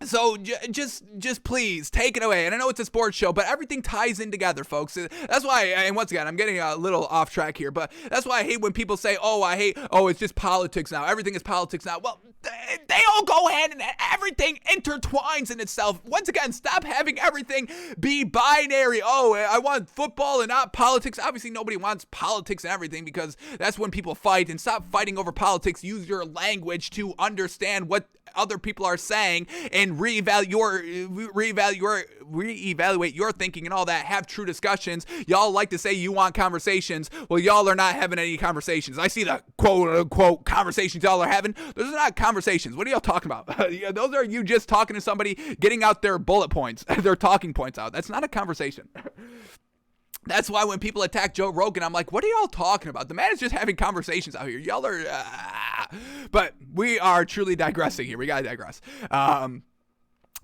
Speaker 1: So just please take it away. And I know it's a sports show, but everything ties in together, folks. That's why, and once again, I'm getting a little off track here, but that's why I hate when people say, it's just politics now. Everything is politics now. Well, They all go hand in hand. Everything intertwines in itself. Once again, stop having everything be binary. Oh, I want football and not politics. Obviously, nobody wants politics and everything because that's when people fight. And stop fighting over politics. Use your language to understand what other people are saying and reevaluate your thinking and all that. Have true discussions. Y'all like to say you want conversations. Well, y'all are not having any conversations. I see the quote unquote conversations y'all are having. Those are not conversations. What are y'all talking about? Those are you just talking to somebody, getting out their bullet points, their talking points out. That's not a conversation. That's why when people attack Joe Rogan, I'm like, what are y'all talking about? The man is just having conversations out here. Y'all are, but we are truly digressing here. We got to digress.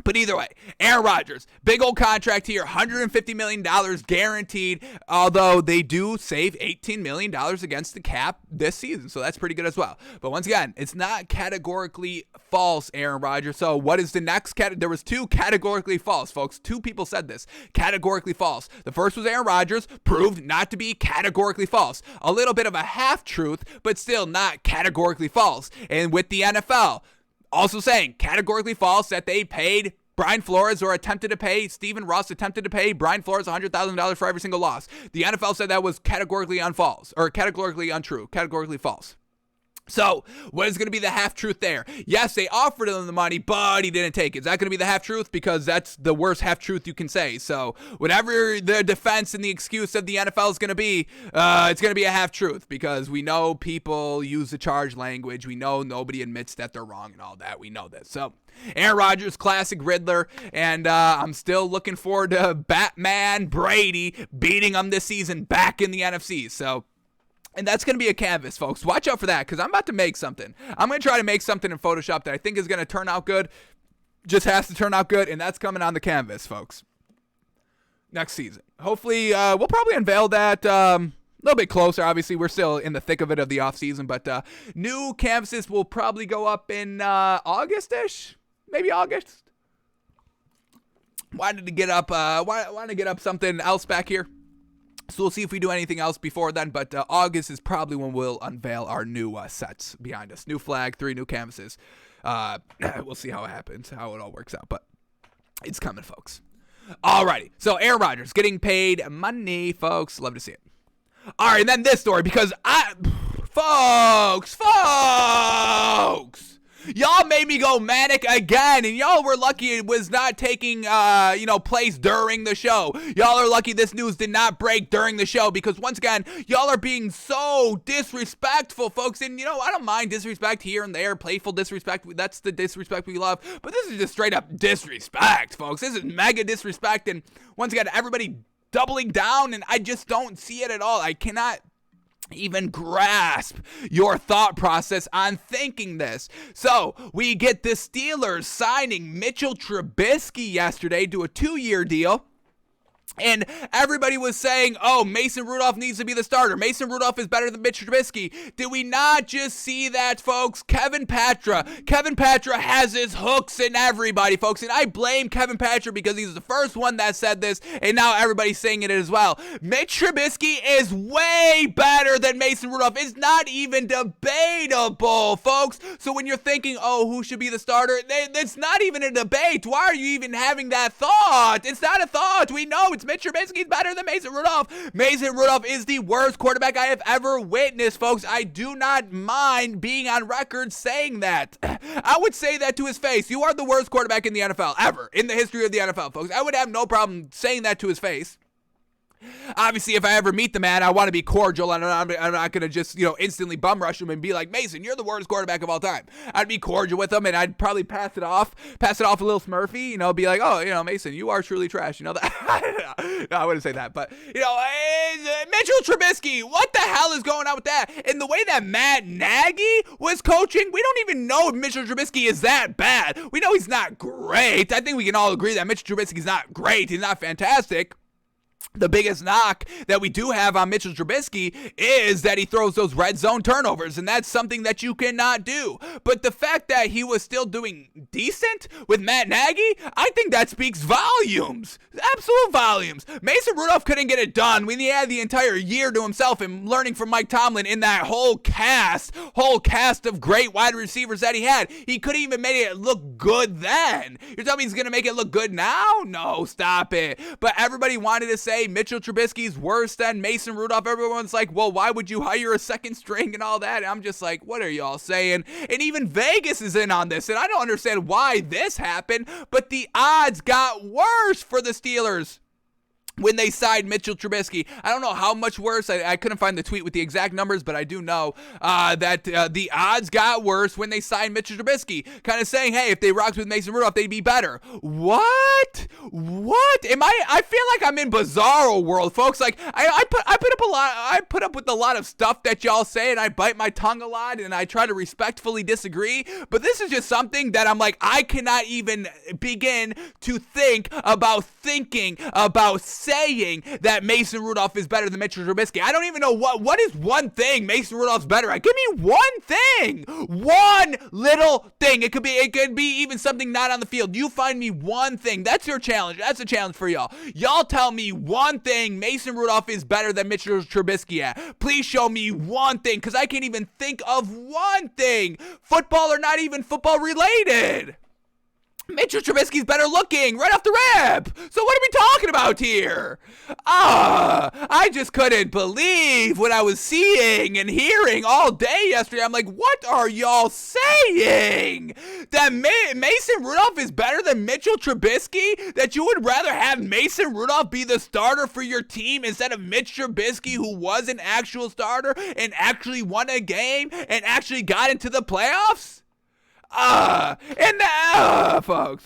Speaker 1: But either way, Aaron Rodgers, big old contract here, $150 million guaranteed, although they do save $18 million against the cap this season, so that's pretty good as well. But once again, it's not categorically false, Aaron Rodgers. So what is the next there was two categorically false, folks. Two people said this, categorically false. The first was Aaron Rodgers, proved not to be categorically false. A little bit of a half-truth, but still not categorically false. And with the NFL, also saying categorically false that they paid Brian Flores or attempted to pay Stephen Russ attempted to pay Brian Flores $100,000 for every single loss. The NFL said that was categorically unfalse or categorically untrue, categorically false. So, what is going to be the half-truth there? Yes, they offered him the money, but he didn't take it. Is that going to be the half-truth? Because that's the worst half-truth you can say. So, whatever the defense and the excuse of the NFL is going to be, it's going to be a half-truth because we know people use the charge language. We know nobody admits that they're wrong and all that. We know this. So, Aaron Rodgers, classic Riddler, and I'm still looking forward to Batman Brady beating him this season back in the NFC. So, and that's going to be a canvas, folks. Watch out for that because I'm about to make something. I'm going to try to make something in Photoshop that I think is going to turn out good. Just has to turn out good, and that's coming on the canvas, folks. Next season. Hopefully, we'll probably unveil that a little bit closer. Obviously, we're still in the thick of it of the offseason, but new canvases will probably go up in August-ish. Maybe August. Wanted to get up something else back here. So we'll see if we do anything else before then, but August is probably when we'll unveil our new sets behind us. New flag, 3 new canvases. We'll see how it happens, how it all works out, but it's coming, folks. Alrighty, so Aaron Rodgers getting paid money, folks. Love to see it. Alright, and then this story, because folks! Y'all made me go manic again, and y'all were lucky it was not taking, place during the show. Y'all are lucky this news did not break during the show, because once again, y'all are being so disrespectful, folks, and, I don't mind disrespect here and there, playful disrespect, that's the disrespect we love, but this is just straight up disrespect, folks. This is mega disrespect, and once again, everybody doubling down, and I just don't see it at all. I cannot even grasp your thought process on thinking this. So we get the Steelers signing Mitchell Trubisky yesterday to a 2-year deal. And everybody was saying, oh, Mason Rudolph needs to be the starter. Mason Rudolph is better than Mitch Trubisky. Did we not just see that, folks? Kevin Patra has his hooks in everybody, folks. And I blame Kevin Patra because he's the first one that said this. And now everybody's saying it as well. Mitch Trubisky is way better than Mason Rudolph. It's not even debatable, folks. So when you're thinking, oh, who should be the starter? It's not even a debate. Why are you even having that thought? It's not a thought. We know it's Mitch Trubisky is better than Mason Rudolph. Mason Rudolph is the worst quarterback I have ever witnessed, folks. I do not mind being on record saying that. I would say that to his face. You are the worst quarterback in the NFL ever, in the history of the NFL, folks. I would have no problem saying that to his face. Obviously, if I ever meet the man, I want to be cordial, and I'm not going to just, instantly bum rush him and be like, Mason, you're the worst quarterback of all time. I'd be cordial with him, and I'd probably pass it off a little Smurfy, be like, oh, Mason, you are truly trash, that. No, I wouldn't say that, but, Mitchell Trubisky, what the hell is going on with that? And the way that Matt Nagy was coaching, we don't even know if Mitchell Trubisky is that bad. We know he's not great. I think we can all agree that Mitchell Trubisky is not great. He's not fantastic. The biggest knock that we do have on Mitchell Trubisky is that he throws those red zone turnovers, and that's something that you cannot do. But the fact that he was still doing decent with Matt Nagy, I think that speaks volumes. Absolute volumes. Mason Rudolph couldn't get it done when he had the entire year to himself and learning from Mike Tomlin in that whole cast of great wide receivers that he had. He couldn't even make it look good then. You're telling me he's going to make it look good now? No, stop it. But everybody wanted to say Mitchell Trubisky's worse than Mason Rudolph. Everyone's like, well, why would you hire a second string and all that? And I'm just like, what are y'all saying? And even Vegas is in on this, and I don't understand why this happened, but the odds got worse for the Steelers when they signed Mitchell Trubisky. I don't know how much worse. I couldn't find the tweet with the exact numbers, but I do know that the odds got worse when they signed Mitchell Trubisky. Kind of saying, hey, if they rocked with Mason Rudolph, they'd be better. What? I feel like I'm in bizarro world, folks. Like I put up with a lot of stuff that y'all say, and I bite my tongue a lot, and I try to respectfully disagree. But this is just something that I'm like, I cannot even begin to think about saying that Mason Rudolph is better than Mitchell Trubisky. I don't even know what is one thing Mason Rudolph's better at. Give me one thing. One little thing. It could be even something not on the field. You find me one thing. That's your challenge. That's a challenge for y'all. Y'all tell me one thing Mason Rudolph is better than Mitchell Trubisky at. Please show me one thing, because I can't even think of one thing. Football or not even football related. Mitchell Trubisky's better looking right off the rip. So what are we talking about here? I just couldn't believe what I was seeing and hearing all day yesterday. I'm like, what are y'all saying? That Mason Rudolph is better than Mitchell Trubisky? That you would rather have Mason Rudolph be the starter for your team instead of Mitch Trubisky, who was an actual starter and actually won a game and actually got into the playoffs? Folks.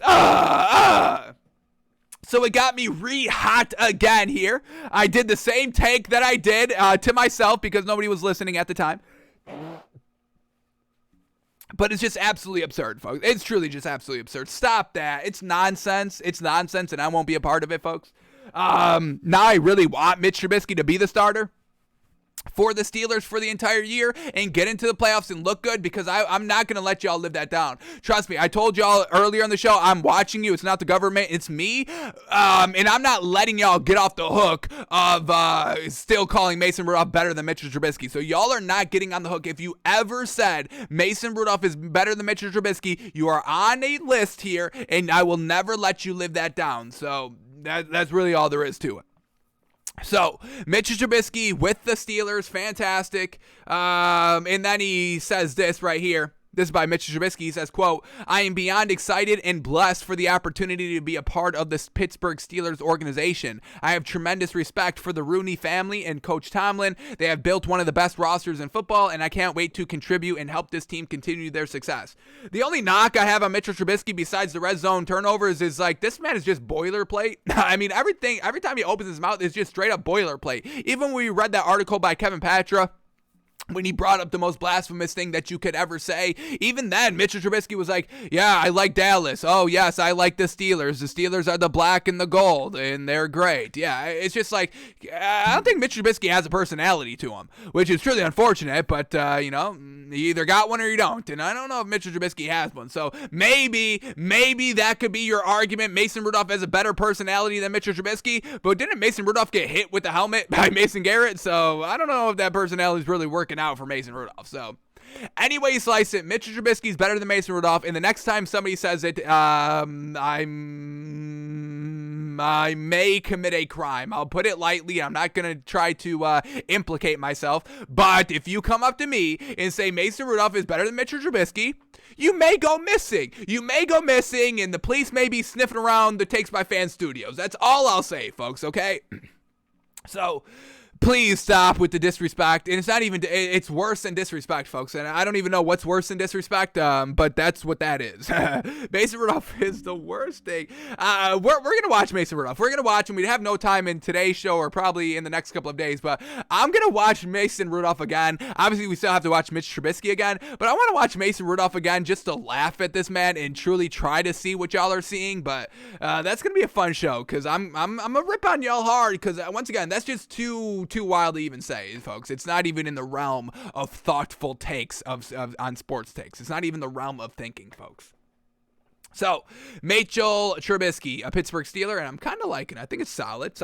Speaker 1: So it got me re-hot again here. I did the same take that I did to myself because nobody was listening at the time. But it's just absolutely absurd, folks. It's truly just absolutely absurd. Stop that. It's nonsense. It's nonsense, and I won't be a part of it, folks. Now I really want Mitch Trubisky to be the starter for the Steelers for the entire year and get into the playoffs and look good, because I'm not going to let y'all live that down. Trust me, I told y'all earlier in the show, I'm watching you. It's not the government, it's me. And I'm not letting y'all get off the hook of still calling Mason Rudolph better than Mitchell Trubisky. So y'all are not getting on the hook. If you ever said Mason Rudolph is better than Mitchell Trubisky, you are on a list here, and I will never let you live that down. So that's really all there is to it. So, Mitchell Trubisky with the Steelers, fantastic. And then he says this right here. This is by Mitchell Trubisky. He says, quote, I am beyond excited and blessed for the opportunity to be a part of this Pittsburgh Steelers organization. I have tremendous respect for the Rooney family and Coach Tomlin. They have built one of the best rosters in football, and I can't wait to contribute and help this team continue their success. The only knock I have on Mitchell Trubisky besides the red zone turnovers is like, this man is just boilerplate. I mean, every time he opens his mouth is just straight up boilerplate. Even when we read that article by Kevin Patra, when he brought up the most blasphemous thing that you could ever say, even then, Mitchell Trubisky was like, yeah, I like Dallas. Oh, yes, I like the Steelers. The Steelers are the black and the gold, and they're great. Yeah, it's just like, I don't think Mitchell Trubisky has a personality to him, which is truly unfortunate, but, you either got one or you don't, and I don't know if Mitchell Trubisky has one. So maybe that could be your argument. Mason Rudolph has a better personality than Mitchell Trubisky, but didn't Mason Rudolph get hit with the helmet by Mason Garrett? So I don't know if that personality is really working out for Mason Rudolph. So anyway you slice it, Mitchell Trubisky's better than Mason Rudolph, and the next time somebody says it, I may commit a crime. I'll put it lightly. I'm not going to try to implicate myself, but if you come up to me and say Mason Rudolph is better than Mitchell Trubisky, you may go missing. And the police may be sniffing around the Takes by Fans studios. That's all I'll say, folks, okay? So, Please stop with the disrespect. And it's not even, it's worse than disrespect, folks. And I don't even know what's worse than disrespect, but that's what that is. Mason Rudolph is the worst thing. We're going to watch Mason Rudolph. We're going to watch him. We have no time in today's show or probably in the next couple of days, but I'm going to watch Mason Rudolph again. Obviously, we still have to watch Mitch Trubisky again, but I want to watch Mason Rudolph again just to laugh at this man and truly try to see what y'all are seeing. But that's going to be a fun show because I'm going to rip on y'all hard because, once again, that's just too wild to even say, folks. It's not even in the realm of thoughtful takes on sports takes. It's not even the realm of thinking, folks. So, Mitchell Trubisky, a Pittsburgh Steeler, and I'm kind of liking it. I think it's solid.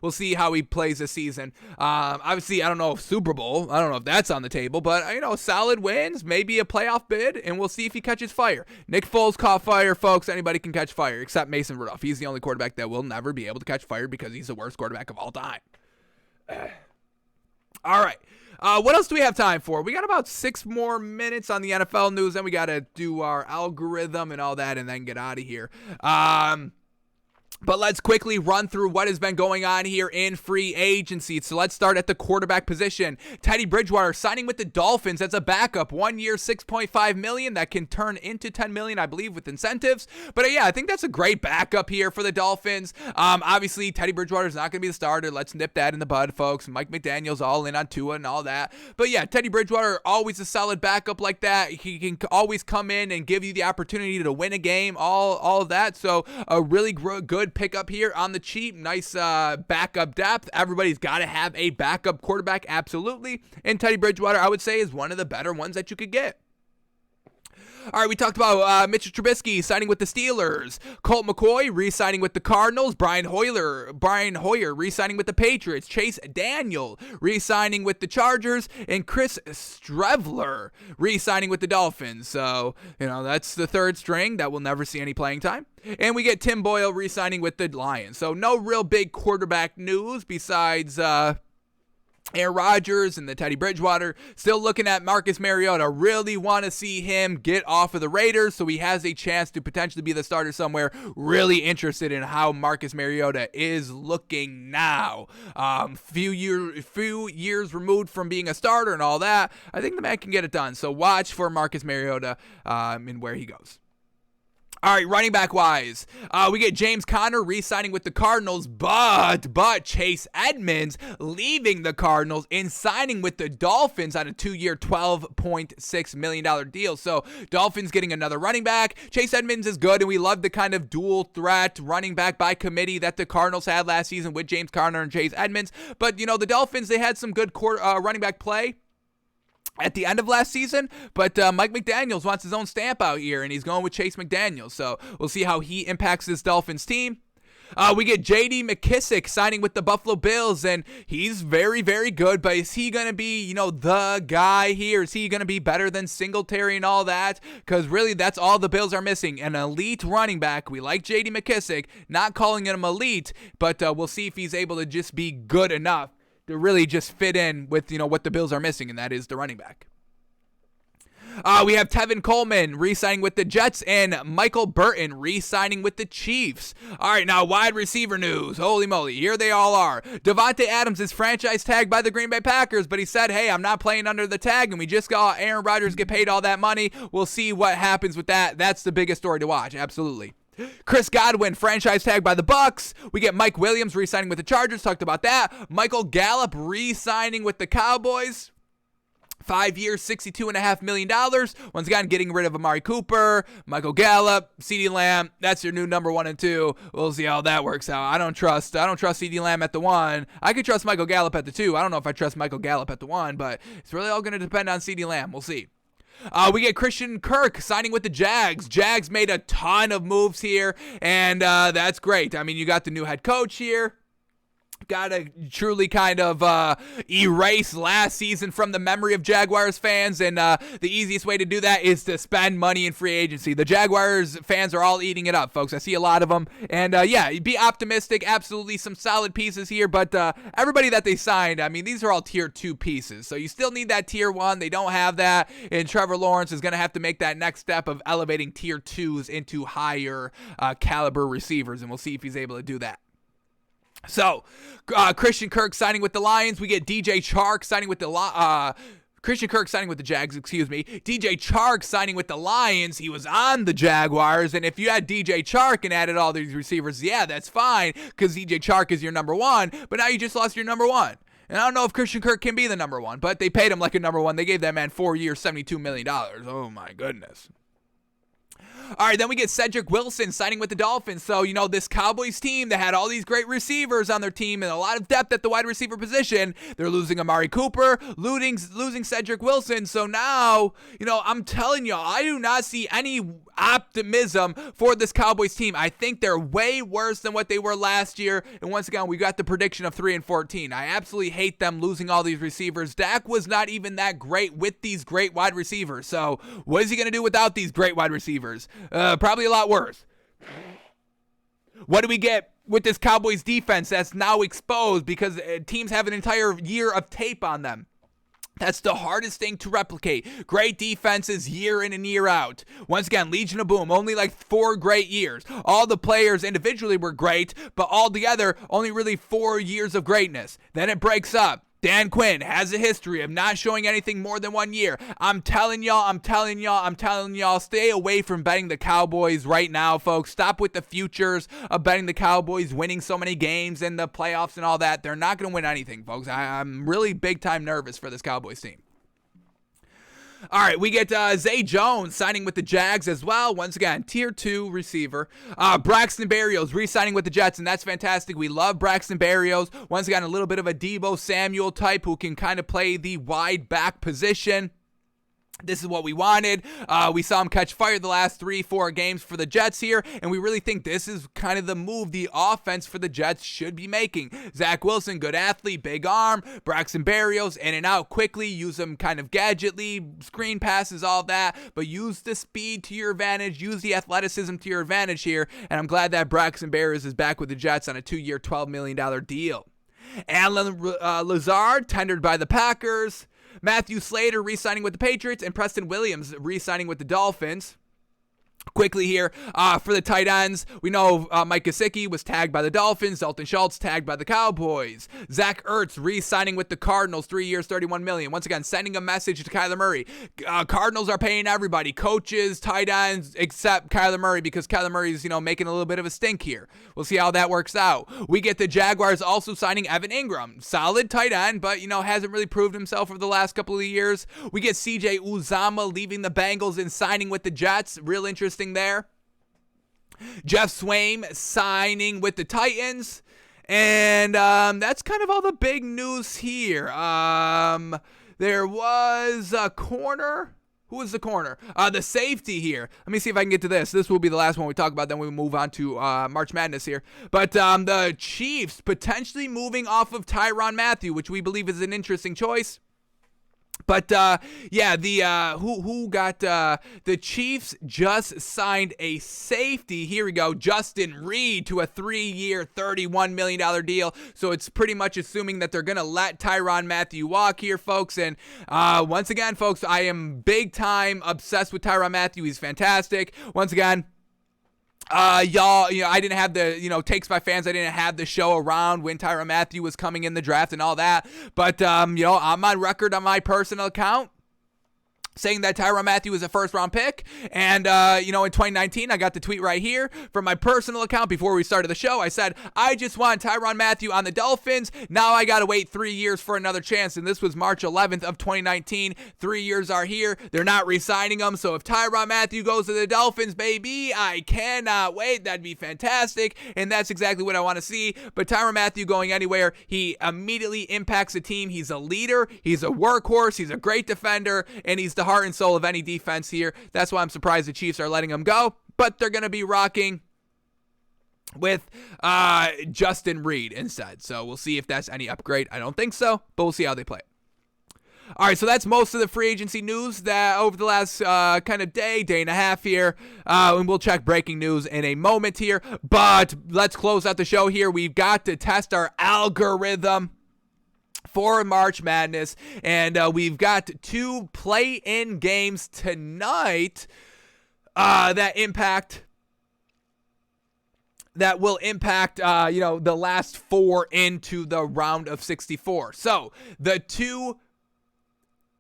Speaker 1: We'll see how he plays this season. Obviously, I don't know if Super Bowl, I don't know if that's on the table, but, solid wins, maybe a playoff bid, and we'll see if he catches fire. Nick Foles caught fire, folks. Anybody can catch fire, except Mason Rudolph. He's the only quarterback that will never be able to catch fire because he's the worst quarterback of all time. All right. What else do we have time for? We got about 6 more minutes on the NFL news, then we got to do our algorithm and all that and then get out of here. But let's quickly run through what has been going on here in free agency. So let's start at the quarterback position. Teddy Bridgewater signing with the Dolphins as a backup. 1 year, $6.5 million. That can turn into $10 million, I believe, with incentives. But yeah, I think that's a great backup here for the Dolphins. Obviously, Teddy Bridgewater is not going to be the starter. Let's nip that in the bud, folks. Mike McDaniel's all in on Tua and all that. But yeah, Teddy Bridgewater, always a solid backup like that. He can always come in and give you the opportunity to win a game, all of that. So a really good pick up here on the cheap. Nice backup depth. Everybody's got to have a backup quarterback, absolutely. And Teddy Bridgewater, I would say, is one of the better ones that you could get. All right, we talked about Mitchell Trubisky signing with the Steelers, Colt McCoy re-signing with the Cardinals, Brian Hoyer re-signing with the Patriots, Chase Daniel re-signing with the Chargers, and Chris Streveler re-signing with the Dolphins. So, that's the third string that will never see any playing time. And we get Tim Boyle re-signing with the Lions. So no real big quarterback news besides Riddler Rodgers and the Teddy Bridgewater. Still looking at Marcus Mariota. Really want to see him get off of the Raiders so he has a chance to potentially be the starter somewhere. Really interested in how Marcus Mariota is looking now. Few years removed from being a starter and all that. I think the man can get it done. So watch for Marcus Mariota and where he goes. All right, running back wise, we get James Conner re-signing with the Cardinals, but Chase Edmonds leaving the Cardinals and signing with the Dolphins on a 2-year, $12.6 million deal. So Dolphins getting another running back. Chase Edmonds is good, and we love the kind of dual threat running back by committee that the Cardinals had last season with James Conner and Chase Edmonds. But, the Dolphins, they had some good running back play at the end of last season, but Mike McDaniels wants his own stamp out here, and he's going with Chase McDaniels, so we'll see how he impacts this Dolphins team. We get J.D. McKissick signing with the Buffalo Bills, and he's very, very good, but is he going to be, the guy here? Is he going to be better than Singletary and all that? Because really, that's all the Bills are missing, an elite running back. We like J.D. McKissick, not calling him elite, but we'll see if he's able to just be good enough to really just fit in with, what the Bills are missing, and that is the running back. We have Tevin Coleman re-signing with the Jets and Michael Burton re-signing with the Chiefs. All right, now wide receiver news. Holy moly, here they all are. Davante Adams is franchise tagged by the Green Bay Packers, but he said, hey, I'm not playing under the tag, and we just got Aaron Rodgers get paid all that money. We'll see what happens with that. That's the biggest story to watch, absolutely. Chris Godwin, franchise tag by the Bucks. We get Mike Williams re-signing with the Chargers. Talked about that. Michael Gallup re-signing with the Cowboys. 5 years, $62.5 million. Once again, getting rid of Amari Cooper, Michael Gallup, CeeDee Lamb. That's your new number 1 and 2. We'll see how that works out. I don't trust CeeDee Lamb at the 1. I could trust Michael Gallup at the 2. I don't know if I trust Michael Gallup at the 1, but it's really all going to depend on CeeDee Lamb. We'll see. We get Christian Kirk signing with the Jags. Jags made a ton of moves here, and that's great. I mean, you got the new head coach here. Got to truly kind of erase last season from the memory of Jaguars fans, and the easiest way to do that is to spend money in free agency. The Jaguars fans are all eating it up, folks. I see a lot of them, and yeah, be optimistic. Absolutely some solid pieces here, but everybody that they signed, I mean, these are all tier 2 pieces, so you still need that tier 1. They don't have that, and Trevor Lawrence is going to have to make that next step of elevating tier 2s into higher caliber receivers, and we'll see if he's able to do that. So, Christian Kirk signing with the Lions. We get DJ Chark signing with the Christian Kirk signing with the Jags, DJ Chark signing with the Lions. He was on the Jaguars, and if you had DJ Chark and added all these receivers, yeah, that's fine, because DJ Chark is your number one, but now you just lost your number one. And I don't know if Christian Kirk can be the number one, but they paid him like a number one. They gave that man 4 years, $72 million. Oh, my goodness. All right, then we get Cedric Wilson signing with the Dolphins. So, this Cowboys team that had all these great receivers on their team and a lot of depth at the wide receiver position, they're losing Amari Cooper, losing Cedric Wilson. So now, I'm telling y'all, I do not see any optimism for this Cowboys team. I think they're way worse than what they were last year. And once again, we got the prediction of 3-14. I absolutely hate them losing all these receivers. Dak was not even that great with these great wide receivers. So what is he going to do without these great wide receivers? Probably a lot worse. What do we get with this Cowboys defense that's now exposed because teams have an entire year of tape on them? That's the hardest thing to replicate. Great defenses year in and year out. Once again, Legion of Boom, only like 4 great years. All the players individually were great, but all together, only really 4 years of greatness. Then it breaks up. Dan Quinn has a history of not showing anything more than 1 year. I'm telling y'all, stay away from betting the Cowboys right now, folks. Stop with the futures of betting the Cowboys winning so many games in the playoffs and all that. They're not going to win anything, folks. I'm really big time nervous for this Cowboys team. All right, we get Zay Jones signing with the Jags as well. Once again, tier 2 receiver. Braxton Berrios re-signing with the Jets, and that's fantastic. We love Braxton Berrios. Once again, a little bit of a Deebo Samuel type who can kind of play the wide back position. This is what we wanted. We saw him catch fire the last 3-4 games for the Jets here, and we really think this is kind of the move the offense for the Jets should be making. Zach Wilson, good athlete, big arm. Braxton Berrios, in and out quickly. Use him kind of gadgetly, screen passes, all that, but use the speed to your advantage. Use the athleticism to your advantage here, and I'm glad that Braxton Berrios is back with the Jets on a 2-year, $12 million deal. Allen Lazard, tendered by the Packers. Matthew Slater re-signing with the Patriots, and Preston Williams re-signing with the Dolphins. Quickly here, for the tight ends, we know Mike Gesicki was tagged by the Dolphins, Dalton Schultz tagged by the Cowboys, Zach Ertz re-signing with the Cardinals, 3 years, $31 million. Once again, sending a message to Kyler Murray. Cardinals are paying everybody, coaches, tight ends, except Kyler Murray, because Kyler Murray's, making a little bit of a stink here. We'll see how that works out. We get the Jaguars also signing Evan Ingram, solid tight end, but, hasn't really proved himself over the last couple of years. We get CJ Uzomah leaving the Bengals and signing with the Jets, real interesting there. Jeff Swaim signing with the Titans, and that's kind of all the big news here. There was a corner. Who was the corner? The safety here. Let me see if I can get to this. This will be the last one we talk about, then we move on to March Madness here. But the Chiefs potentially moving off of Tyrann Mathieu, which we believe is an interesting choice. But who got the Chiefs just signed a safety. Here we go, Justin Reed, to a 3-year, $31 million deal. So it's pretty much assuming that they're gonna let Tyrann Mathieu walk here, folks. And once again, folks, I am big time obsessed with Tyrann Mathieu. He's fantastic. Once again, y'all, I didn't have the, Takes by Fans, I didn't have the show around when Tyrann Mathieu was coming in the draft and all that, but, I'm on record on my personal account saying that Tyrann Mathieu is a first-round pick, and, in 2019, I got the tweet right here from my personal account before we started the show. I said, I just want Tyrann Mathieu on the Dolphins. Now I got to wait 3 years for another chance, and this was March 11th of 2019. 3 years are here. They're not re-signing him, so if Tyrann Mathieu goes to the Dolphins, baby, I cannot wait. That'd be fantastic, and that's exactly what I want to see. But Tyrann Mathieu going anywhere, he immediately impacts the team. He's a leader. He's a workhorse. He's a great defender, and he's the heart and soul of any defense here. That's why I'm surprised the Chiefs are letting him go, but they're going to be rocking with Justin Reed instead. So we'll see if that's any upgrade. I don't think so, but we'll see how they play. All right, so that's most of the free agency news that over the last kind of day and a half here. And we'll check breaking news in a moment here. But let's close out the show here. We've got to test our algorithm for March Madness, and we've got 2 play-in games tonight that impact that will impact, the last 4 into the round of 64. So the 2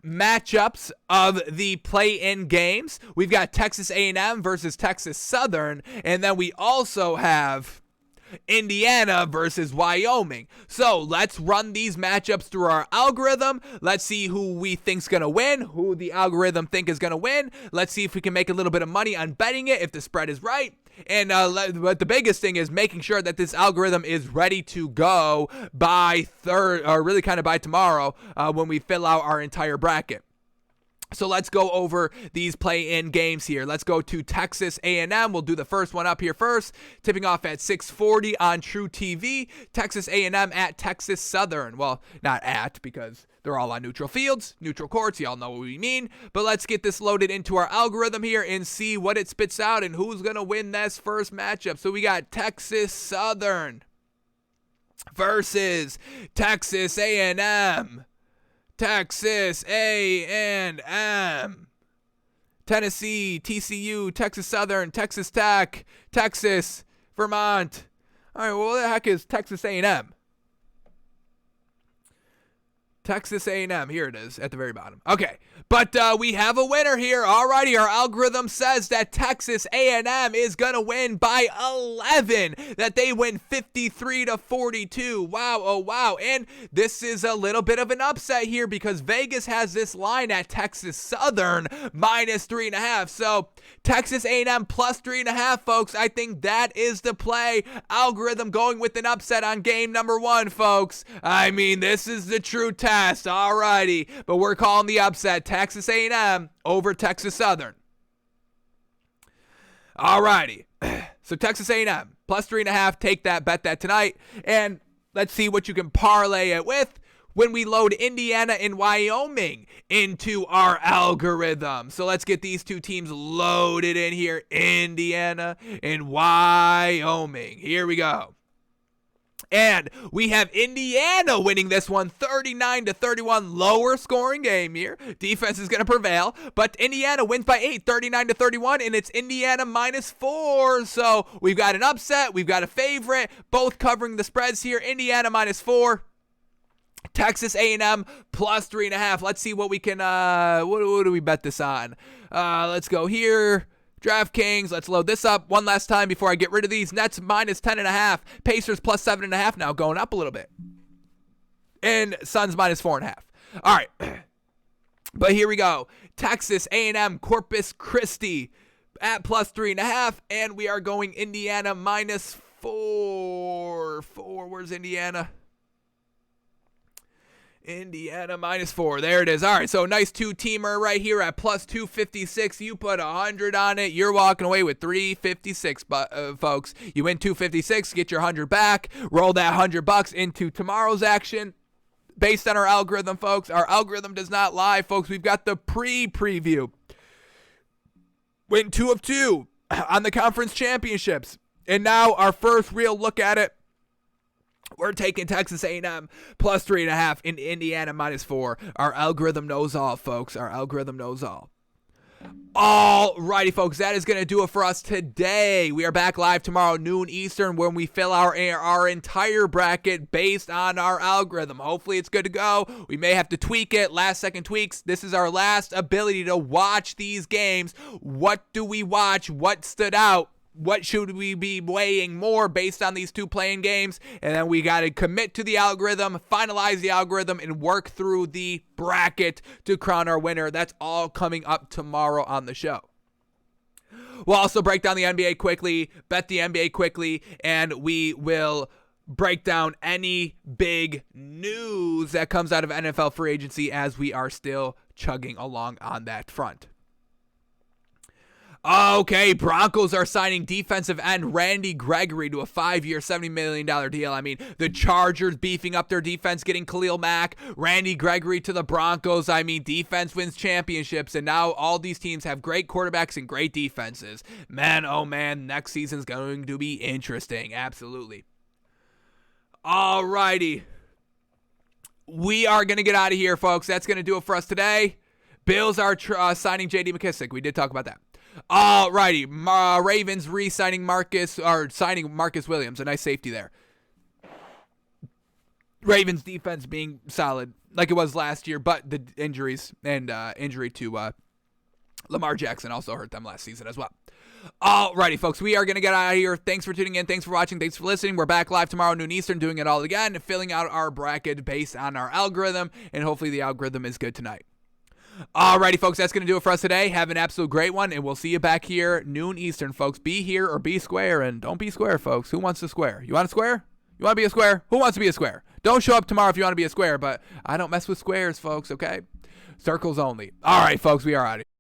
Speaker 1: matchups of the play-in games, we've got Texas A&M versus Texas Southern, and then we also have Indiana versus Wyoming. So let's run these matchups through our algorithm. Let's see who we think's going to win, who the algorithm think is going to win. Let's see if we can make a little bit of money on betting it if the spread is right. And but the biggest thing is making sure that this algorithm is ready to go by by tomorrow when we fill out our entire bracket. So let's go over these play-in games here. Let's go to Texas A&M. We'll do the first one up here first. Tipping off at 6:40 on True TV. Texas A&M at Texas Southern. Well, not at, because they're all on neutral fields, neutral courts. Y'all know what we mean. But let's get this loaded into our algorithm here and see what it spits out and who's going to win this first matchup. So we got Texas Southern versus Texas A&M. Texas A&M, Tennessee, TCU, Texas Southern, Texas Tech, Texas, Vermont. All right, well, what the heck is Texas A&M? Texas A&M, here it is at the very bottom. Okay, but we have a winner here. Alrighty, our algorithm says that Texas A&M is gonna win by 11. That they win 53-42. Wow, oh wow! And this is a little bit of an upset here because Vegas has this line at Texas Southern -3.5. So Texas A&M +3.5, folks. I think that is the play. Algorithm going with an upset on game number 1, folks. I mean, this is the true test. Alrighty, but we're calling the upset Texas A&M over Texas Southern. Alrighty, so Texas A&M +3.5. Take that, bet that tonight, and let's see what you can parlay it with when we load Indiana and Wyoming into our algorithm. So let's get these 2 teams loaded in here, Indiana and Wyoming. Here we go. And we have Indiana winning this one 39-31, lower scoring game here. Defense is going to prevail, but Indiana wins by 8, 39-31, and it's Indiana -4. So we've got an upset, we've got a favorite, both covering the spreads here. Indiana -4. Texas A&M +3.5. Let's see what we can, what do we bet this on? Let's go here. DraftKings, let's load this up one last time before I get rid of these. Nets -10.5. Pacers +7.5 now, going up a little bit. And Suns -4.5. All right. But here we go. Texas A&M Corpus Christi at +3.5. And we are going Indiana -4. Where's Indiana? Indiana -4. There it is. All right, so nice 2-teamer right here at +256. You put 100 on it. You're walking away with 356, folks. You win 256, get your 100 back. Roll that $100 into tomorrow's action. Based on our algorithm, folks. Our algorithm does not lie, folks. We've got the preview. Win 2 of 2 on the conference championships. And now our first real look at it. We're taking Texas A&M +3.5 and Indiana -4. Our algorithm knows all, folks. Our algorithm knows all. Alrighty, folks, that is going to do it for us today. We are back live tomorrow, noon Eastern, when we fill our entire bracket based on our algorithm. Hopefully it's good to go. We may have to tweak it, last-second tweaks. This is our last ability to watch these games. What do we watch? What stood out? What should we be weighing more based on these 2 playing games? And then we got to commit to the algorithm, finalize the algorithm, and work through the bracket to crown our winner. That's all coming up tomorrow on the show. We'll also break down the NBA quickly, bet the NBA quickly, and we will break down any big news that comes out of NFL free agency as we are still chugging along on that front. Okay, Broncos are signing defensive end Randy Gregory to a 5-year, $70 million deal. I mean, the Chargers beefing up their defense, getting Khalil Mack, Randy Gregory to the Broncos. I mean, defense wins championships, and now all these teams have great quarterbacks and great defenses. Man, oh man, next season's going to be interesting. Absolutely. Alrighty. We are going to get out of here, folks. That's going to do it for us today. Bills are signing J.D. McKissick. We did talk about that. Alrighty, Ravens signing Marcus Williams, a nice safety there. Ravens defense being solid like it was last year, but the injuries and injury to Lamar Jackson also hurt them last season as well. Alrighty, folks, we are going to get out of here. Thanks for tuning in. Thanks for watching. Thanks for listening. We're back live tomorrow, noon Eastern, doing it all again, filling out our bracket based on our algorithm, and hopefully the algorithm is good tonight. Alrighty, folks, that's going to do it for us today. Have an absolute great one, and we'll see you back here, noon Eastern, folks. Be here or be square, and don't be square, folks. Who wants to square? You want a square? You want to be a square? Who wants to be a square? Don't show up tomorrow if you want to be a square, but I don't mess with squares, folks, okay? Circles only. All right, folks, we are out of here.